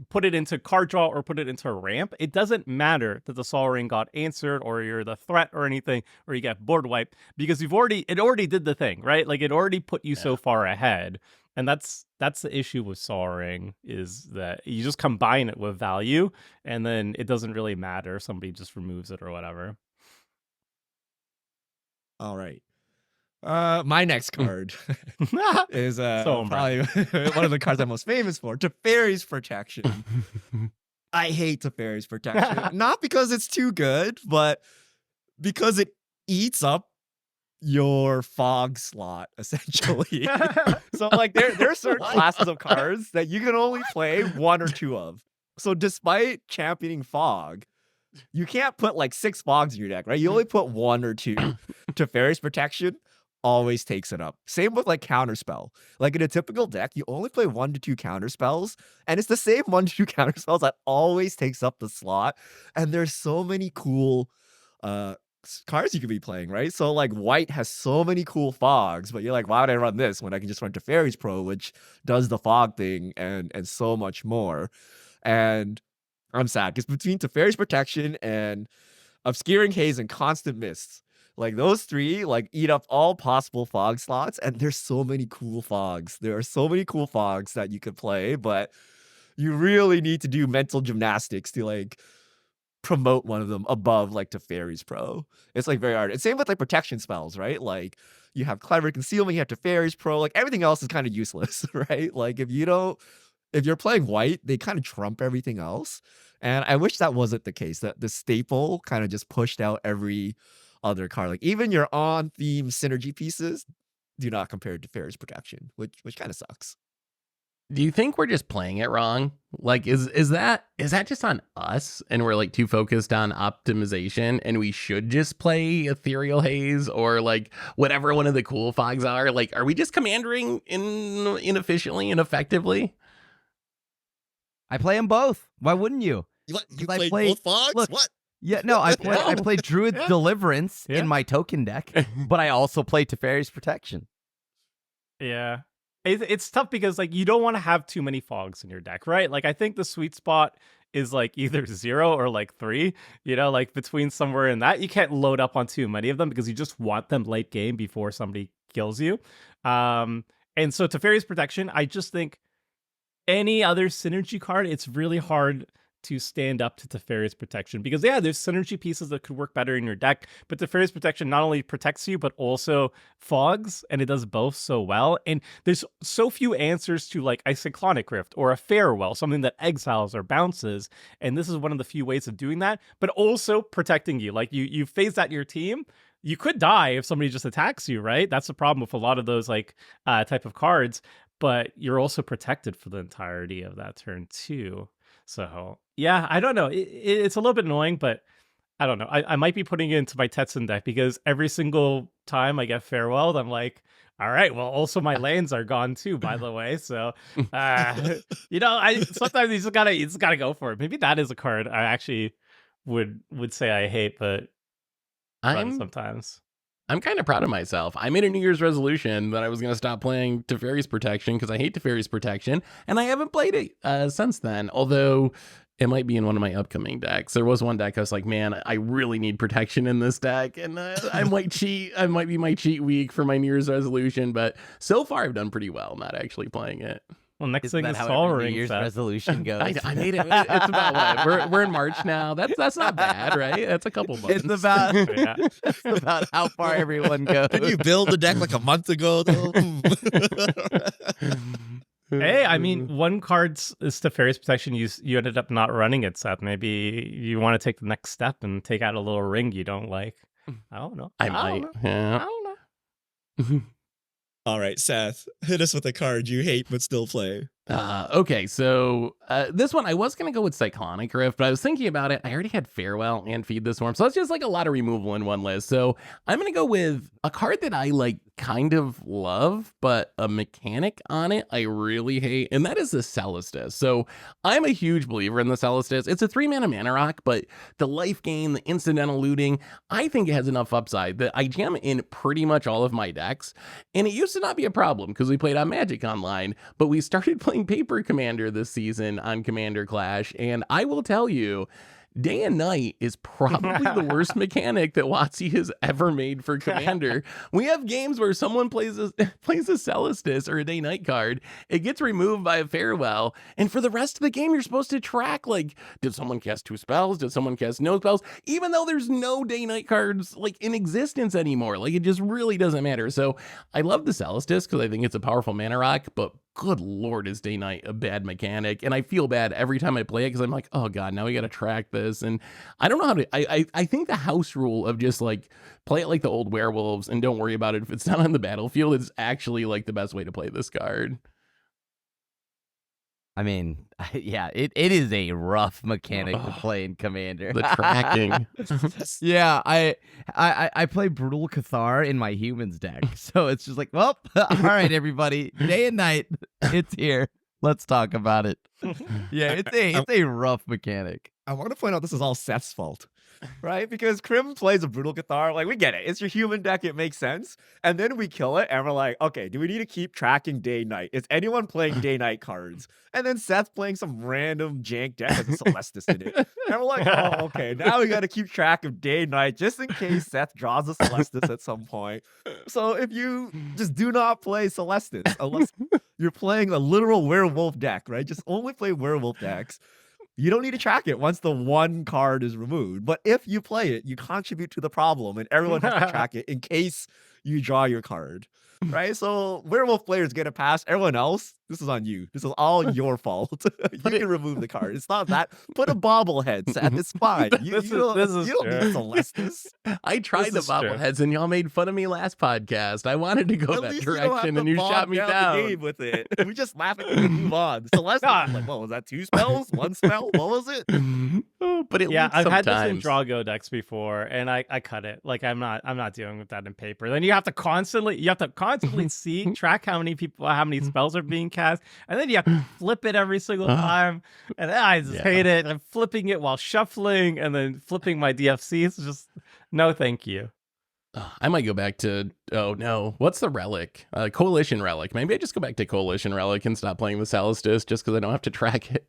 put it into card draw or put it into a ramp, it doesn't matter that the Soul Ring got answered or you're the threat or anything, or you get board wiped, because it already did the thing, right? Like it already put you so far ahead. And that's the issue with Soul Ring, is that you just combine it with value, and then it doesn't really matter if somebody just removes it or whatever. All right. My next card is probably one of the cards I'm most famous for, Teferi's Protection. I hate Teferi's Protection. Not because it's too good, but because it eats up your fog slot, essentially. So like there are certain classes of cards that you can only play 1 or 2 of. So despite championing fog, you can't put like 6 fogs in your deck, right? You only put 1 or 2. Teferi's Protection always takes it up. Same with like counterspell. Like in a typical deck, you only play 1 to 2 counterspells, and it's the same 1 to 2 counterspells that always takes up the slot. And there's so many cool cards you could be playing, right? So like white has so many cool fogs, but you're like, why would I run this when I can just run Teferi's Pro, which does the fog thing and so much more. And I'm sad because between Teferi's Protection and Obscuring Haze and Constant Mists, like those three like eat up all possible fog slots, and there's so many cool fogs. There are so many cool fogs that you could play, but you really need to do mental gymnastics to like promote one of them above like Teferi's Pro. It's like very hard. And same with like protection spells, right? Like you have Clever Concealment, you have Teferi's Pro, like everything else is kind of useless, right? Like if you're playing white, they kind of trump everything else. And I wish that wasn't the case, that the staple kind of just pushed out every other card. Like even your on theme synergy pieces do not compare to Teferi's Protection, which kind of sucks. Do you think we're just playing it wrong? Like, is that just on us and we're like too focused on optimization and we should just play Ethereal Haze or like whatever one of the cool fogs are? Like, are we just commandering inefficiently and effectively? I play them both. Why wouldn't you? You I played play- both fogs? look, What? Yeah, no, I play Druid's Deliverance Yeah. in my token deck, but I also play Teferi's Protection. Yeah. It's tough because like you don't want to have too many fogs in your deck, right? Like I think the sweet spot is like either 0 or like 3, you know, like between somewhere in that. You can't load up on too many of them because you just want them late game before somebody kills you. And so Teferi's Protection, I just think any other synergy card, it's really hard to stand up to Teferi's Protection because there's synergy pieces that could work better in your deck, but Teferi's Protection not only protects you but also fogs, and it does both so well. And there's so few answers to like a Cyclonic Rift or a Farewell, something that exiles or bounces, and this is one of the few ways of doing that, but also protecting you. Like you phase that your team, you could die if somebody just attacks you, right? That's the problem with a lot of those like type of cards, but you're also protected for the entirety of that turn too. So yeah, I don't know. It's a little bit annoying, but I don't know. I might be putting it into my Tetsun deck because every single time I get farewelled, I'm like, all right, well, also my lands are gone too, by the way. So, you know, I sometimes you just gotta go for it. Maybe that is a card I actually would say I hate, but run sometimes. I'm kind of proud of myself. I made a New Year's resolution that I was going to stop playing Teferi's Protection because I hate Teferi's Protection, and I haven't played it since then, although it might be in one of my upcoming decks. There was one deck I was like, man, I really need protection in this deck, and I might cheat. I might be my cheat week for my New Year's resolution, but so far I've done pretty well not actually playing it. Well, next Isn't thing that is how Sol every Ring New Year's Fest. resolution goes? I made it. It's about what? We're in March now. That's not bad, right? That's a couple months. It's about Yeah. it's about how far everyone goes. Didn't you build the deck like a month ago, though? Hey, I mean, one card's is Teferi's Protection. You ended up not running it, Seth. Maybe you want to take the next step and take out a little ring you don't like. I don't know. I don't might. know. Yeah. I don't know. All right, Seth, hit us with a card you hate but still play. Okay, so this one, I was going to go with Cyclonic Rift, but I was thinking about it. I already had Farewell and Feed the Swarm, so that's just like a lot of removal in one list. So I'm going to go with a card that I like kind of love, but a mechanic on it I really hate, and that is the Celestus. So I'm a huge believer in the Celestus. It's a 3-mana rock, but the life gain, the incidental looting, I think it has enough upside that I jam in pretty much all of my decks, and it used to not be a problem because we played on Magic Online, but we started playing Paper Commander this season on Commander Clash, and I will tell you, Day and Night is probably the worst mechanic that WotC has ever made for Commander. We have games where someone plays a Celestus or a Day Night card, it gets removed by a Farewell, and for the rest of the game, you're supposed to track, like, did someone cast 2 spells? Did someone cast no spells? Even though there's no Day Night cards, like, in existence anymore. Like, it just really doesn't matter. So I love the Celestus because I think it's a powerful mana rock, but good lord, is Day Night a bad mechanic, and I feel bad every time I play it because I'm like, oh god, now we gotta track this, and I don't know how to. I think the house rule of just like play it like the old werewolves and don't worry about it if it's not on the battlefield is actually like the best way to play this card. I mean, yeah, it is a rough mechanic to Oh, play in Commander. The tracking. Yeah, I play Brutal Cathar in my humans deck, so it's just like, well, all right, everybody, Day and Night, it's here. Let's talk about it. Yeah, it's a rough mechanic. I want to point out this is all Seth's fault, right? Because Crim plays a brutal Cathar. Like, we get it. It's your human deck. It makes sense. And then we kill it, and we're like, okay, do we need to keep tracking day-night? Is anyone playing day-night cards? And then Seth playing some random jank deck with a Celestus in it. And we're like, oh, okay, now we got to keep track of day-night just in case Seth draws a Celestus at some point. So if you just do not play Celestus, unless you're playing a literal werewolf deck, right? Just only play werewolf decks. You don't need to track it once the one card is removed. But if you play it, you contribute to the problem, and everyone has to track it in case you draw your card, right? So werewolf players get a pass. Everyone else, this is on you. This is all your fault. You can remove the card. It's not that. Put a bobblehead, Seth. It's fine. You don't need Celestus. I tried the This is true. bobbleheads, and y'all made fun of me last podcast. I wanted to go At that least you don't have direction, to and you bog shot me the down. game with it. We just laugh at it and move on. Celestus is like, what was that? 2 spells? 1 spell? What was it? Oh, but it Yeah, leaks I've had this in sometimes. Drago decks before, and I cut it. Like I'm not dealing with that in paper. Then you have to constantly see track how many spells are being cast, and then you have to flip it every single time. And I just hate it. I'm flipping it while shuffling, and then flipping my DFCs. Just no, thank you. I might go back to, oh no, what's the relic? Coalition relic. Maybe I just go back to Coalition relic and stop playing with Celestus just because I don't have to track it.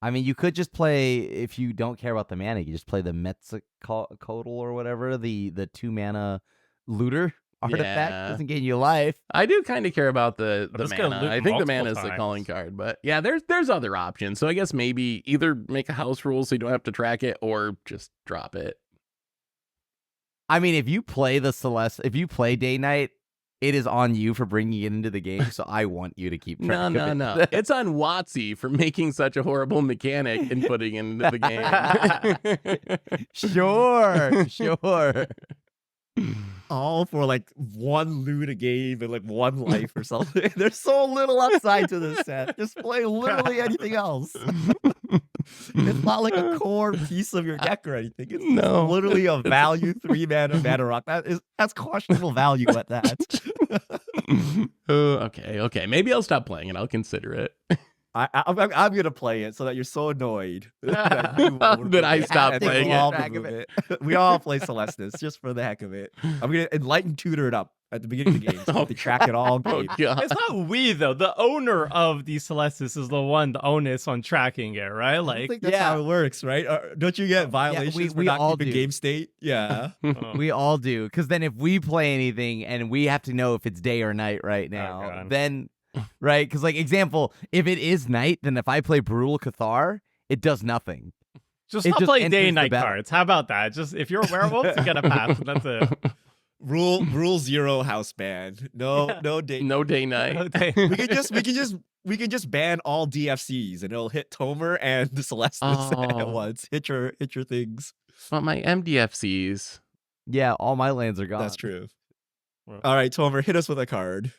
I mean, you could just play, if you don't care about the mana, you just play the Metzicotl or whatever, the 2 mana looter artifact. Yeah. Doesn't gain you life. I do kind of care about the just gonna mana. loot I think the multiple mana is the times. calling card, but yeah, there's other options. So I guess maybe either make a house rule so you don't have to track it, or just drop it. I mean, if you play if you play Day Night, it is on you for bringing it into the game, so I want you to keep track of it. No. It's on Watsy for making such a horrible mechanic and putting it into the game. Sure. All for like 1 loot a game and like 1 life or something. There's so little upside to this set. Just play literally anything else. It's not like a core piece of your deck or anything. It's No. literally a value 3 mana rock. That's questionable value at that. Okay. Maybe I'll stop playing and I'll consider it. I'm gonna play it so that you're so annoyed that, you won't That I remove it. stop And playing we'll all it. remove it. We all play Celestus just for the heck of it. I'm gonna enlighten tutor it up at the beginning of the game so we track it all Oh game. god. It's not we though. The owner of the Celestus is the onus on tracking it, right? I don't Like, think that's how it works, right? Don't you get violations for we not all keeping do. game state? Yeah. We all do, because then if we play anything and we have to know if it's day or night right now, God. then right? Because like example, if it is night, then if I play Brutal Cathar, it does nothing. just It not just play enters day the and night battle. cards. How about that? Just if you're a werewolf, you get a pass. And that's it. Rule 0 house ban. No date. No day night. We can just ban all DFCs and it'll hit Tomer and the Celestus at Oh. once. Hit your things. But my MDFCs. Yeah, all my lands are gone. That's true. Well. All right, Tomer, hit us with a card.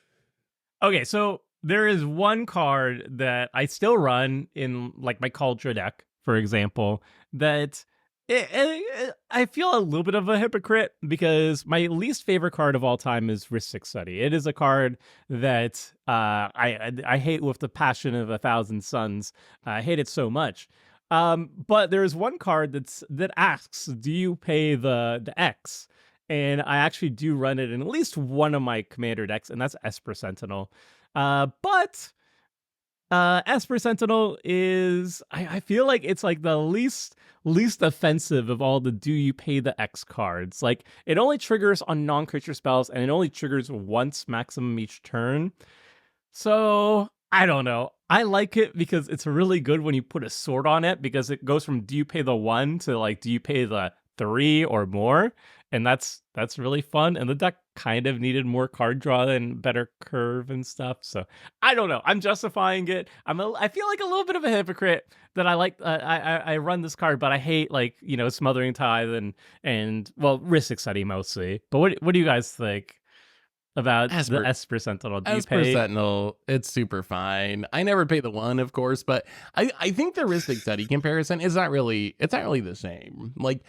Okay, so there is one card that I still run in like my culture deck, for example, that I feel a little bit of a hypocrite because my least favorite card of all time is Rhystic Study. It is a card that I hate with the passion of 1,000 suns. I hate it so much. But there is one card that asks, do you pay the X? And I actually do run it in at least one of my commander decks, and that's Esper Sentinel. But Esper Sentinel is, I feel like it's like the least offensive of all the do you pay the X cards. Like, it only triggers on non-creature spells, and it only triggers once maximum each turn. So, I don't know. I like it because it's really good when you put a sword on it, because it goes from do you pay the 1 to like do you pay the 3 or more. And that's really fun. And the deck kind of needed more card draw and better curve and stuff. So I don't know. I'm justifying it. I feel like a little bit of a hypocrite that I like. I run this card, but I hate Smothering Tithe and well, Rhystic Study mostly. But what do you guys think about the Esper Sentinel? Do you Esper pay? Sentinel, it's super fine. I never pay the 1, of course, but I think the Rhystic Study comparison is not really the same. Like,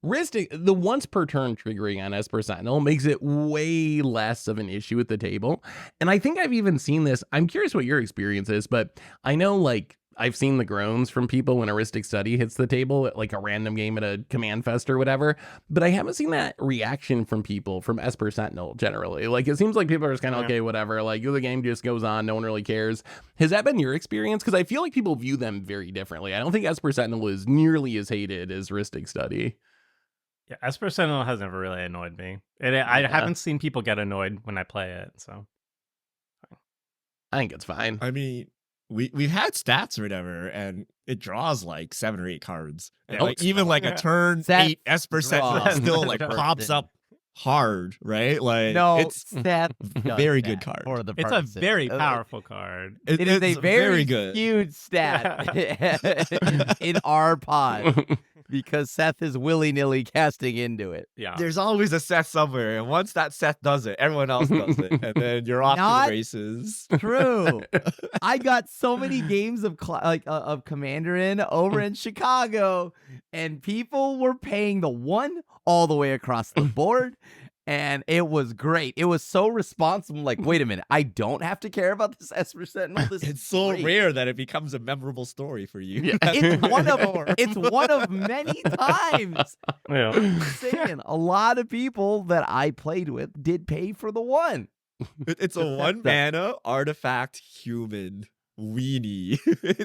the once per turn triggering on Esper Sentinel makes it way less of an issue at the table. And I think I've even seen this. I'm curious what your experience is, but I know like I've seen the groans from people when Heuristic Study hits the table at like a random game at a Command Fest or whatever, but I haven't seen that reaction from people from Esper Sentinel generally. Like, it seems like people are just kind of, okay, whatever, like the game just goes on, no one really cares. Has that been your experience? Because I feel like people view them very differently. I don't think Esper Sentinel is nearly as hated as Heuristic Study. Yeah, Esper Sentinel has never really annoyed me. And I haven't seen people get annoyed when I play it, so I think it's fine. I mean, we've had stats or whatever, and it draws like 7 or 8 cards. And like even like a turn Seth 8 Esper Sentinel draws still like the pops person. up hard, right? Like No, it's Seth does very good that card. For the It's a purposes. very powerful card. It is a it's very good. huge stat in our pod because Seth is willy-nilly casting into it. yeah. There's always a Seth somewhere, and once that Seth does it, everyone else does it, and then you're off to Not the races. True. I got so many games of of Commander in over in Chicago, and people were paying the 1 all the way across the board. And it was great. It was so responsible. Like, wait a minute, I don't have to care about this Esper Sentinel. This It's is so great. rare that it becomes a memorable story for you. Yeah. It's one of many times. Yeah. I'm saying a lot of people that I played with did pay for the 1. It's a 1 mana artifact human weenie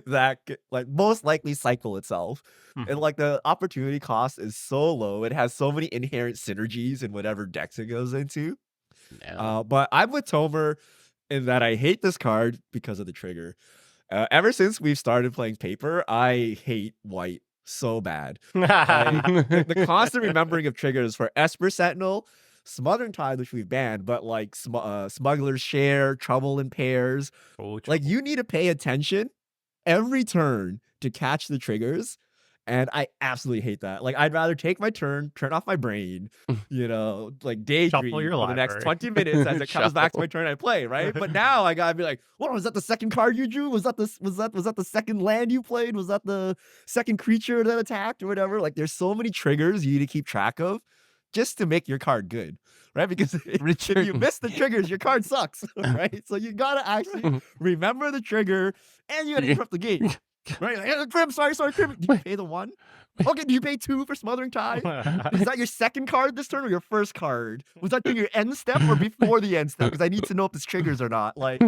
that like most likely cycle itself. And like the opportunity cost is so low. It has so many inherent synergies in whatever decks it goes into. Yeah. But I'm with Tomer in that I hate this card because of the trigger. Ever since we've started playing Paper, I hate white so bad. The constant remembering of triggers for Esper Sentinel, Smothering Tide, which we've banned, but like Smuggler's Share, Trouble in Pairs. Like you need to pay attention every turn to catch the triggers. And I absolutely hate that. Like, I'd rather take my turn, turn off my brain, you know, like daydream Shuffle your for the next library. 20 minutes as it comes back to my turn I play, right? But now I gotta be like, what was that the second card you drew? Was that the second land you played? Was that the second creature that attacked or whatever? Like, there's so many triggers you need to keep track of just to make your card good, right? Because if you miss the triggers, your card sucks, right? So you gotta actually remember the trigger and you gotta interrupt the game. Right? Like, Crim, sorry, Crim. Did you pay the 1? Okay, did you pay 2 for Smothering Tide? Was that your second card this turn or your first card? Was that during your end step or before the end step? Because I need to know if this triggers or not. Like,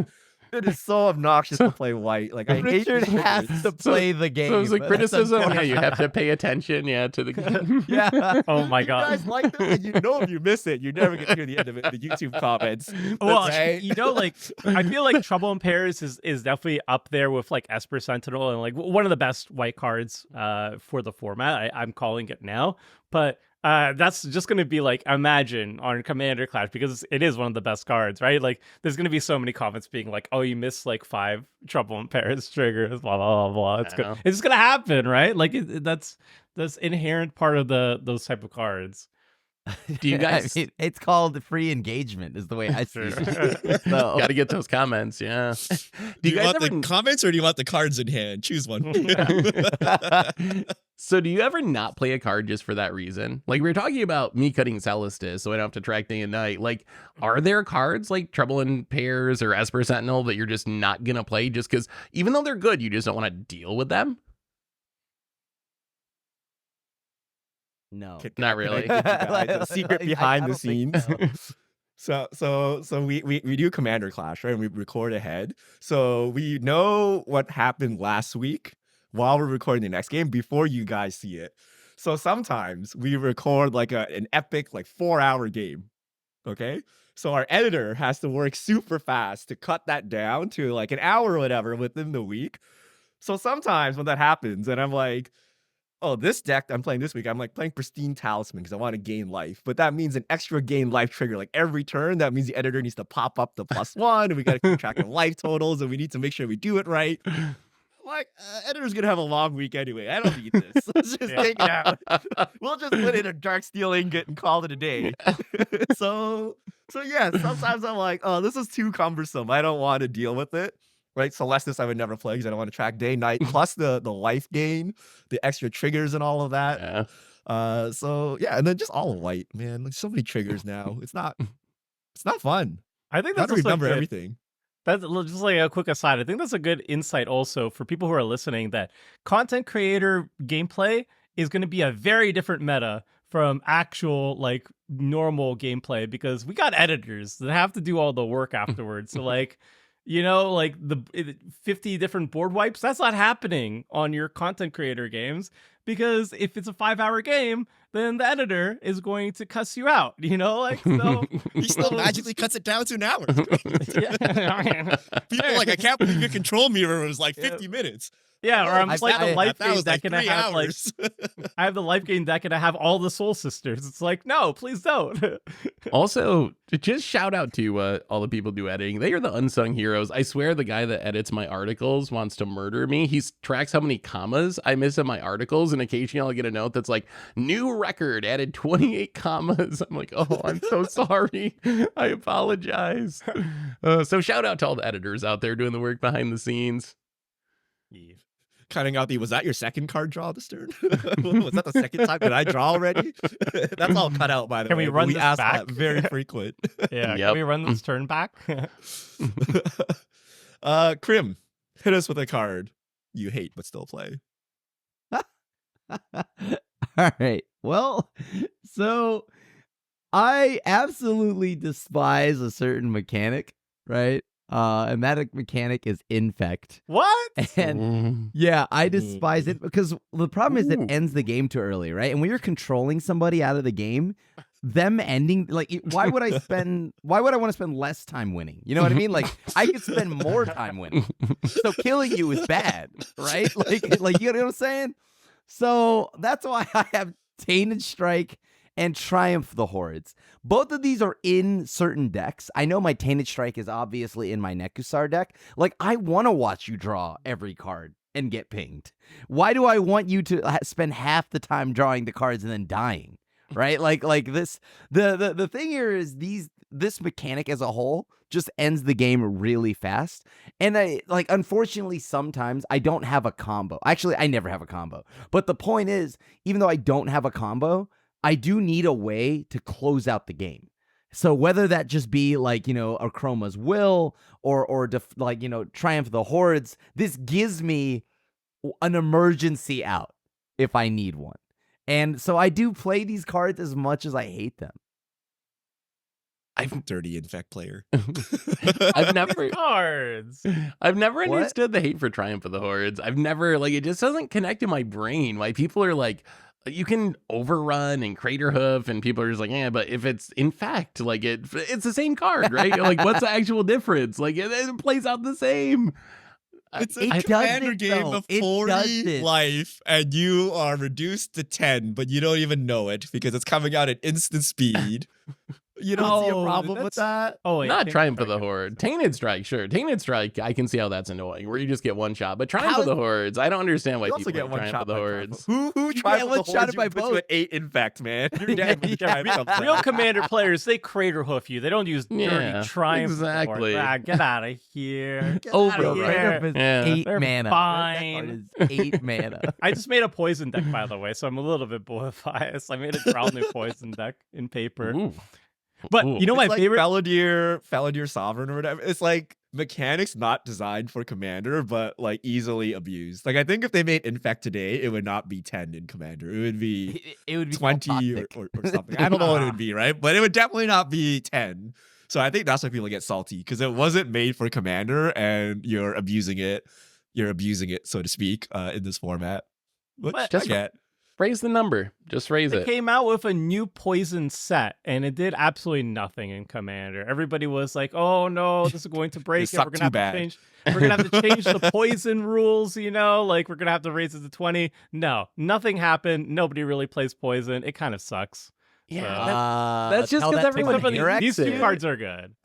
it is so obnoxious to play white. Like, I hate Richard these has triggers. to play the game. So it was like That's criticism. Yeah, you have to pay attention. Yeah, to the game. Yeah. Oh my You god. guys like this, and you know if you miss it, you're never gonna hear the end of it in the YouTube comments. Well, Right? you know, like I feel like Trouble in Pairs is definitely up there with like Esper Sentinel and like one of the best white cards for the format. I'm calling it now, but that's just going to be like, imagine on Commander Clash, because it is one of the best cards, right? Like there's going to be so many comments being like, oh, you missed like 5 Trouble in Pairs triggers, blah, blah, blah, blah. It's going to happen, right? Like that's inherent part of those type of cards. Do you guys? I mean, it's called free engagement is the way I see it. So, Got to get those comments. Yeah. Do you guys want ever? the comments or do you want the cards in hand? Choose one. So do you ever not play a card just for that reason? Like we were talking about me cutting Celestus, so I don't have to track day and night. Like, are there cards like Trouble in Pairs or Esper Sentinel that you're just not gonna play just because even though they're good, you just don't want to deal with them? no. Not really. Can I give you guys a secret behind I the don't think scenes. So we do Commander Clash, right? And we record ahead. So we know what happened last week while we're recording the next game before you guys see it. So sometimes we record like an epic like 4-hour game. Okay? So our editor has to work super fast to cut that down to like an hour or whatever within the week. So sometimes when that happens and I'm like, oh, this deck I'm playing this week, I'm like playing Pristine Talisman because I want to gain life. But that means an extra gain life trigger. Like every turn, that means the editor needs to pop up the +1 and we got to keep track of life totals and we need to make sure we do it right. Like, editor's going to have a long week anyway. I don't need this. Let's just take it out. We'll just put in a Darksteel Ingot and call it a day. So yeah, sometimes I'm like, oh, this is too cumbersome. I don't want to deal with it. Right, Celestus I would never play because I don't want to track day, night, plus the life gain, the extra triggers and all of that. Yeah. So yeah, and then just all white, man. Like so many triggers now. It's not fun. I think How that's to also remember good. everything. That's just like a quick aside. I think that's a good insight also for people who are listening, that content creator gameplay is going to be a very different meta from actual like normal gameplay, because we got editors that have to do all the work afterwards. So like, like the 50 different board wipes, that's not happening on your content creator games, because if it's a 5-hour game, then the editor is going to cuss you out, like, so. He still magically cuts it down to an hour. Yeah. People are like, I can't believe your control mirror was like 50 minutes. Yeah, or I'm just like the life that game was deck and I 3 have like hours. I have the life game deck and I have all the Soul Sisters. It's like, no, please don't. Also, just shout out to all the people do editing. They are the unsung heroes. I swear the guy that edits my articles wants to murder me. He tracks how many commas I miss in my articles, and occasionally I'll get a note that's like, new record, added 28 commas. I'm like, oh, I'm so sorry. I apologize. So shout out to all the editors out there doing the work behind the scenes. Cutting out was that your second card draw this turn? Was that the second time? Did I draw already? That's all cut out, by the way. Can we run this ask back? That very frequent. Yeah, Yep. can we run this turn back? Krim, hit us with a card you hate but still play. All right. Well, so I absolutely despise a certain mechanic, right? And that mechanic is Infect. What? And yeah, I despise it because the problem is it Ooh. ends the game too early, right? And when you're controlling somebody out of the game, them ending, like, why would I want to spend less time winning? You know what I mean? Like, I could spend more time winning. So killing you is bad, right? Like you know what I'm saying? So that's why I have Tainted Strike and Triumph the Hordes. Both of these are in certain decks. I know my Tainted Strike is obviously in my Nekusar deck. Like, I want to watch you draw every card and get pinged. Why do I want you to spend half the time drawing the cards and then dying? Right? Like this. The thing here is this mechanic as a whole just ends the game really fast. And unfortunately, sometimes I don't have a combo. Actually, I never have a combo. But the point is, even though I don't have a combo, I do need a way to close out the game. So whether that just be like, a Chroma's Will or Triumph of the Hordes, this gives me an emergency out if I need one. And so I do play these cards as much as I hate them. I'm a dirty Infect player. I've never Cards. I've never What? understood the hate for Triumph of the Hordes. I've never, it just doesn't connect in my brain why people are like, you can overrun and Crater Hoof, and people are just like, yeah, but if it's Infect, it's the same card, right? Like, what's the actual difference? Like, it plays out the same. It's It a commander doesn't, game though. of It 40 doesn't. life, and you are reduced to 10, but you don't even know it because it's coming out at instant speed. You don't see a Oh, problem with that? Oh, wait, Not Tainted Triumph of Strike the is- Horde. Tainted Strike, sure. Tainted Strike, I can see how that's annoying, where you just get one shot. But Triumph How of the is- Hordes, I don't understand why You also people get like one Triumph shot of the by Hordes. Who get tried one with the shot Hordes? by You put you both. at 8 Infect, man. You're dead. when you Yeah, try something. Real commander players, they Crater Hoof you. They don't use Yeah, dirty Triumph. exactly. Get out of here. Get Over outta it. here. Crater Hoof is Yeah. 8 They're mana. That fine. card is 8 mana. I just made a poison deck, by the way, so I'm a little bit biased. I made a Drowning poison deck in paper. Ooh. But Ooh. you know my It's like favorite. Felidar Sovereign or whatever. It's like mechanics not designed for Commander, but like easily abused. Like, I think if they made Infect today, it would not be 10 in Commander. It would be It would be 20 toxic. or something. I don't know what it would be, right? But it would definitely not be 10. So I think that's why people get salty, because it wasn't made for Commander and you're abusing it. You're abusing it, so to speak, in this format. Which But- I Just- get. Raise the number. Just raise They it. came out with a new poison set, and it did absolutely nothing in Commander. Everybody was like, "Oh no, this is going to break it. We're sucked gonna too have bad." to change. We're gonna have to change the poison rules. Like, we're gonna have to raise it to 20." No, nothing happened. Nobody really plays poison. It kind of sucks. Yeah, So- that's just tell 'cause that to everyone my Except for Mirex these two it. cards are good.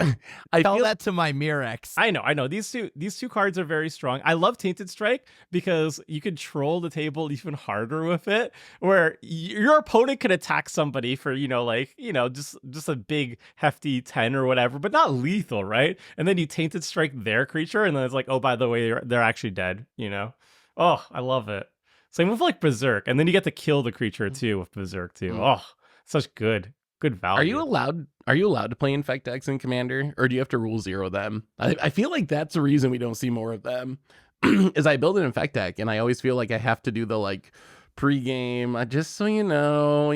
I Tell feel that to my Mirex. I know. These two cards are very strong. I love Tainted Strike because you can troll the table even harder with it, where your opponent could attack somebody for just a big hefty 10 or whatever, but not lethal, right? And then you Tainted Strike their creature, and then it's like, oh, by the way, they're actually dead. Oh, I love it. Same with like Berserk, and then you get to kill the creature too with Berserk too. Oh, such good good value. Are you allowed to play Infect decks in Commander, or do you have to rule 0 them? I feel like that's the reason we don't see more of them. Is I build an Infect deck, and I always feel like I have to do the like pre-game, just so you know,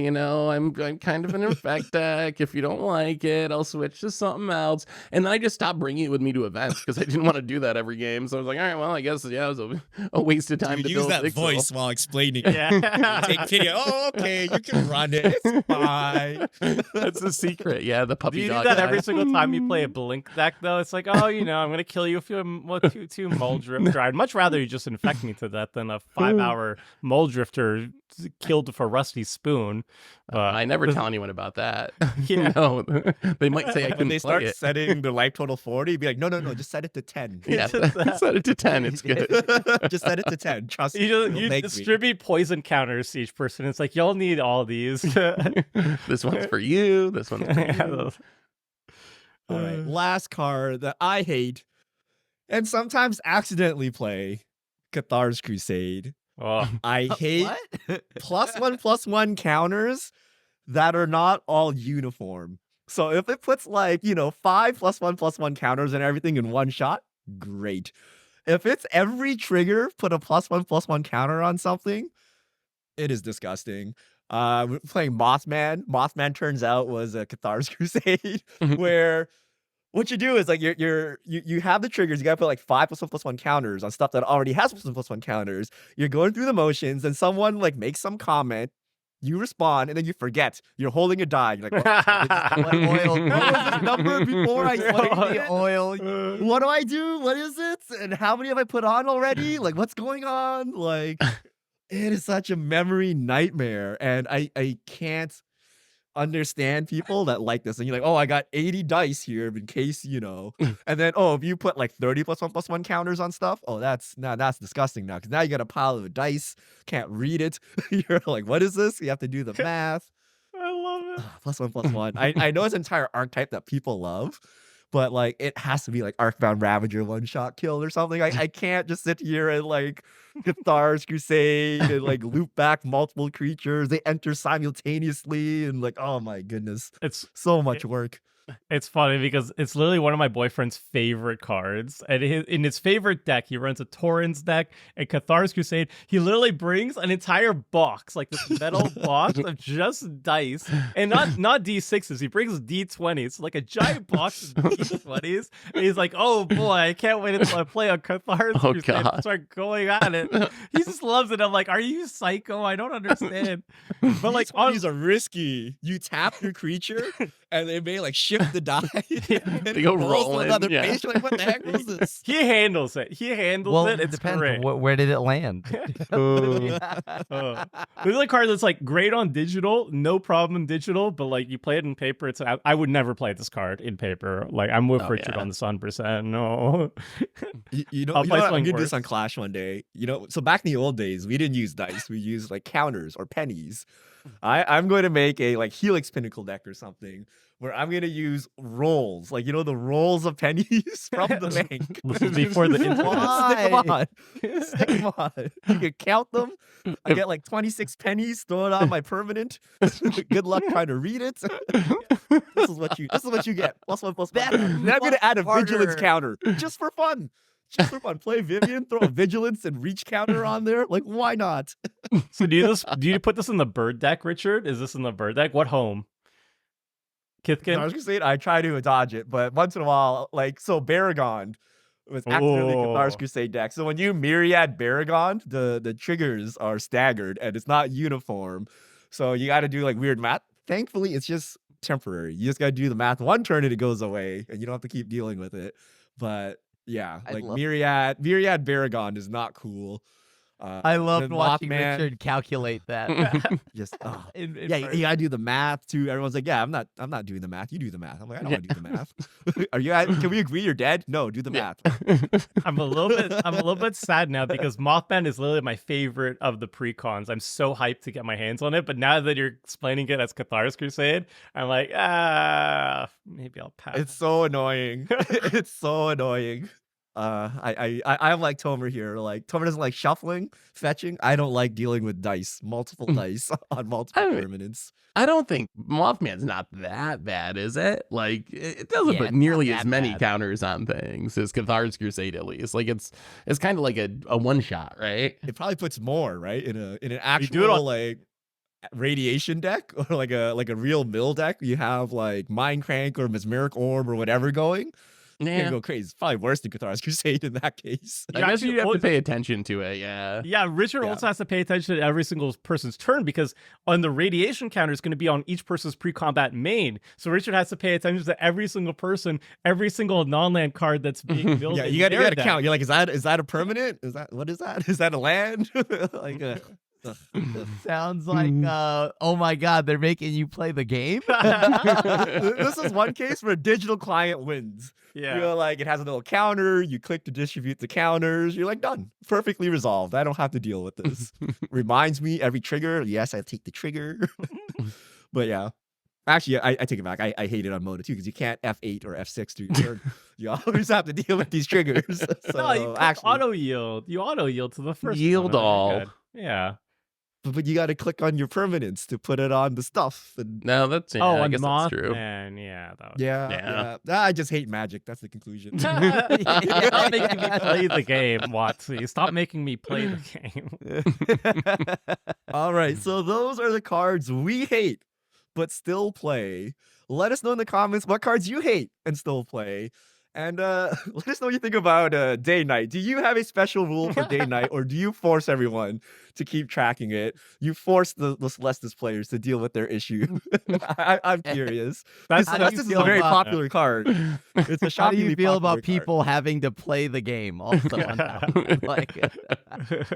I'm kind of an Infect deck. If you don't like it, I'll switch to something else. And then I just stopped bringing it with me to events because I didn't want to do that every game. So I was like, all right, well, I guess, yeah, it was a waste of time to use build that Pixel. voice while explaining. Yeah. Take video. Oh, okay, you can run it. It's fine. That's the secret. Yeah, the puppy Do you do dog that guy. every single time you play a Blink deck, though? It's like, oh, I'm going to kill you if you have two Muldrifter. I'd much rather you just infect me to death than a 5-hour Muldrifter killed for Rusty Spoon. I never tell anyone about that. Yeah. No, they might say I couldn't When they start play it. setting the life total 40, be like, no, just set it to 10. Yeah, set it to 10. It's good. Just set it to 10. Trust me. You It'll make me. distribute poison counters to each person. It's like, y'all need all these. This one's for you. This one's for you. All right, last card that I hate and sometimes accidentally play, Cathar's Crusade. Oh. I hate What? +1/+1 counters that are not all uniform. So if it puts like, 5 +1/+1 counters and everything in one shot, great. If it's every trigger put a +1/+1 counter on something, it is disgusting. We're playing Mothman. Mothman turns out was a Cathar's Crusade where what you do is like you have the triggers. You gotta put like 5 +1/+1 counters on stuff that already has +1/+1 counters. You're going through the motions, and someone like makes some comment. You respond, and then you forget. You're holding a die. You're like, what oil? What was this number before I swiped the oil? What do I do? What is it? And how many have I put on already? Like, what's going on? Like, it is such a memory nightmare, and I can't understand people that like this. And you're like, oh, I got 80 dice here in case, and then if you put like 30 +1/+1 counters on stuff, that's disgusting now, because now you got a pile of dice, can't read it. You're like, what is this? You have to do the math. I love it. +1/+1. I know it's an entire archetype that people love, but like it has to be like Arcbound Ravager one-shot kill or something. I can't just sit here and like Cathar's Crusade and like loop back multiple creatures. They enter simultaneously and like, oh my goodness. It's So much work. It's funny because it's literally one of my boyfriend's favorite cards. And in his favorite deck, he runs a Torrens deck and Cathar's Crusade. He literally brings an entire box, like this metal box of just dice, and not D6s. He brings D20s, like a giant box of D20s. And he's like, oh boy, I can't wait until I play on Cathar's Crusade and start going at it. He just loves it. I'm like, are you psycho? I don't understand. But like, these are risky. You tap your creature and they may like shift the die. They go rolling. Another page. Like, what the heck was this? He handles it. It. It's depends. great. Where did it land? There's a card that's like great on digital, no problem in digital, but like you play it in paper, I would never play this card in paper. Like I'm with Richard on this 100%. No. I'm gonna do this on Clash one day. So back in the old days, we didn't use dice. We used like counters or pennies. I'm going to make a like Helix Pinnacle deck or something where I'm going to use rolls, like the rolls of pennies from the bank. Before the internet. Stick them on. You can count them. I get like 26 pennies, throw it on my permanent. Good luck trying to read it. This is what you get. +1/+1. Then I'm going to add a vigilance counter just for fun. Just for fun. Play Vivian, throw a vigilance and reach counter on there. Like, why not? So do you put this in the bird deck, Richard? Is this in the bird deck? What home? Kithkin? I was gonna say I try to dodge it, but once in a while, like Baragon was accidentally Cathar's Crusade deck. So when you Myriad Baragon, the triggers are staggered and it's not uniform. So you got to do like weird math. Thankfully, it's just temporary. You just got to do the math one turn and it goes away, and you don't have to keep dealing with it. But yeah, like Myriad Baragon is not cool. I loved watching Mothman. Richard calculate that. Just you gotta do the math too. Everyone's like, yeah, I'm not doing the math. You do the math. I'm like, I don't want to do the math. Can we agree you're dead? No, do the math. I'm a little bit sad now because Mothman is literally my favorite of the pre-cons. I'm so hyped to get my hands on it, but now that you're explaining it as Cathar's Crusade, I'm like, maybe I'll pass. It's so annoying. It's so annoying. I'm like Tomer here. Like Tomer doesn't like shuffling, fetching. I don't like dealing with dice, multiple dice on multiple I mean, permanents. I don't think Mothman's not that bad, is it? Like it doesn't Yeah, put it's nearly not as that many bad. counters on things as Cathar's Crusade, at least. Like it's kind of like a one shot, right? It probably puts more right in an do it actual on- like radiation deck or like a real mill deck. You have like Mind Crank or Mesmeric Orb or whatever going. You Yeah. can go crazy. It's probably worse than Cathar's Crusade in that case. I You guess actually you have to always- pay attention to it, yeah. Yeah, Richard Yeah. also has to pay attention to every single person's turn because on the radiation counter is going to be on each person's pre-combat main. So Richard has to pay attention to every single person, every single non-land card that's being built. Yeah, in you got their to deck. count. You're like, is that a permanent? Is that what is that? Is that a land? Like Sounds like, oh my God, they're making you play the game? this is one case where a digital client wins. Yeah. You're like, it has a little counter. You click to distribute the counters. You're like, done. Perfectly resolved. I don't have to deal with this. Reminds me every trigger. Yes, I take the trigger. But yeah. Actually, I take it back. I hate it on Moda too because you can't F8 or F6 to your turn. You always have to deal with these triggers. So No, you actually, auto yield. You auto yield to the first Yield one, and you're all. good. Yeah. but you got to click on your permanents to put it on the stuff. And No, that's yeah, oh, I and guess that's true. Mothman. Yeah. That was... yeah. I just hate Magic. That's the conclusion. Stop making me play the game, Watsy. Stop making me play the game. All right, so those are the cards we hate but still play. Let us know in the comments what cards you hate and still play. And let us know what you think about day night. Do you have a special rule for day night, or do you force everyone to keep tracking it? You force the Celestus players to deal with their issue. I'm curious. That's How do you Celestus is feel a very about- popular card. It's a How do shockingly you feel popular about card. people having to play the game also on top of it? Like,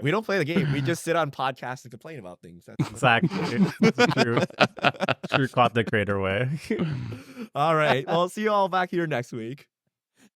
We don't play the game. We just sit on podcasts and complain about things. That's Exactly. That's true. True content creator way. all right. Well, see you all back here next week.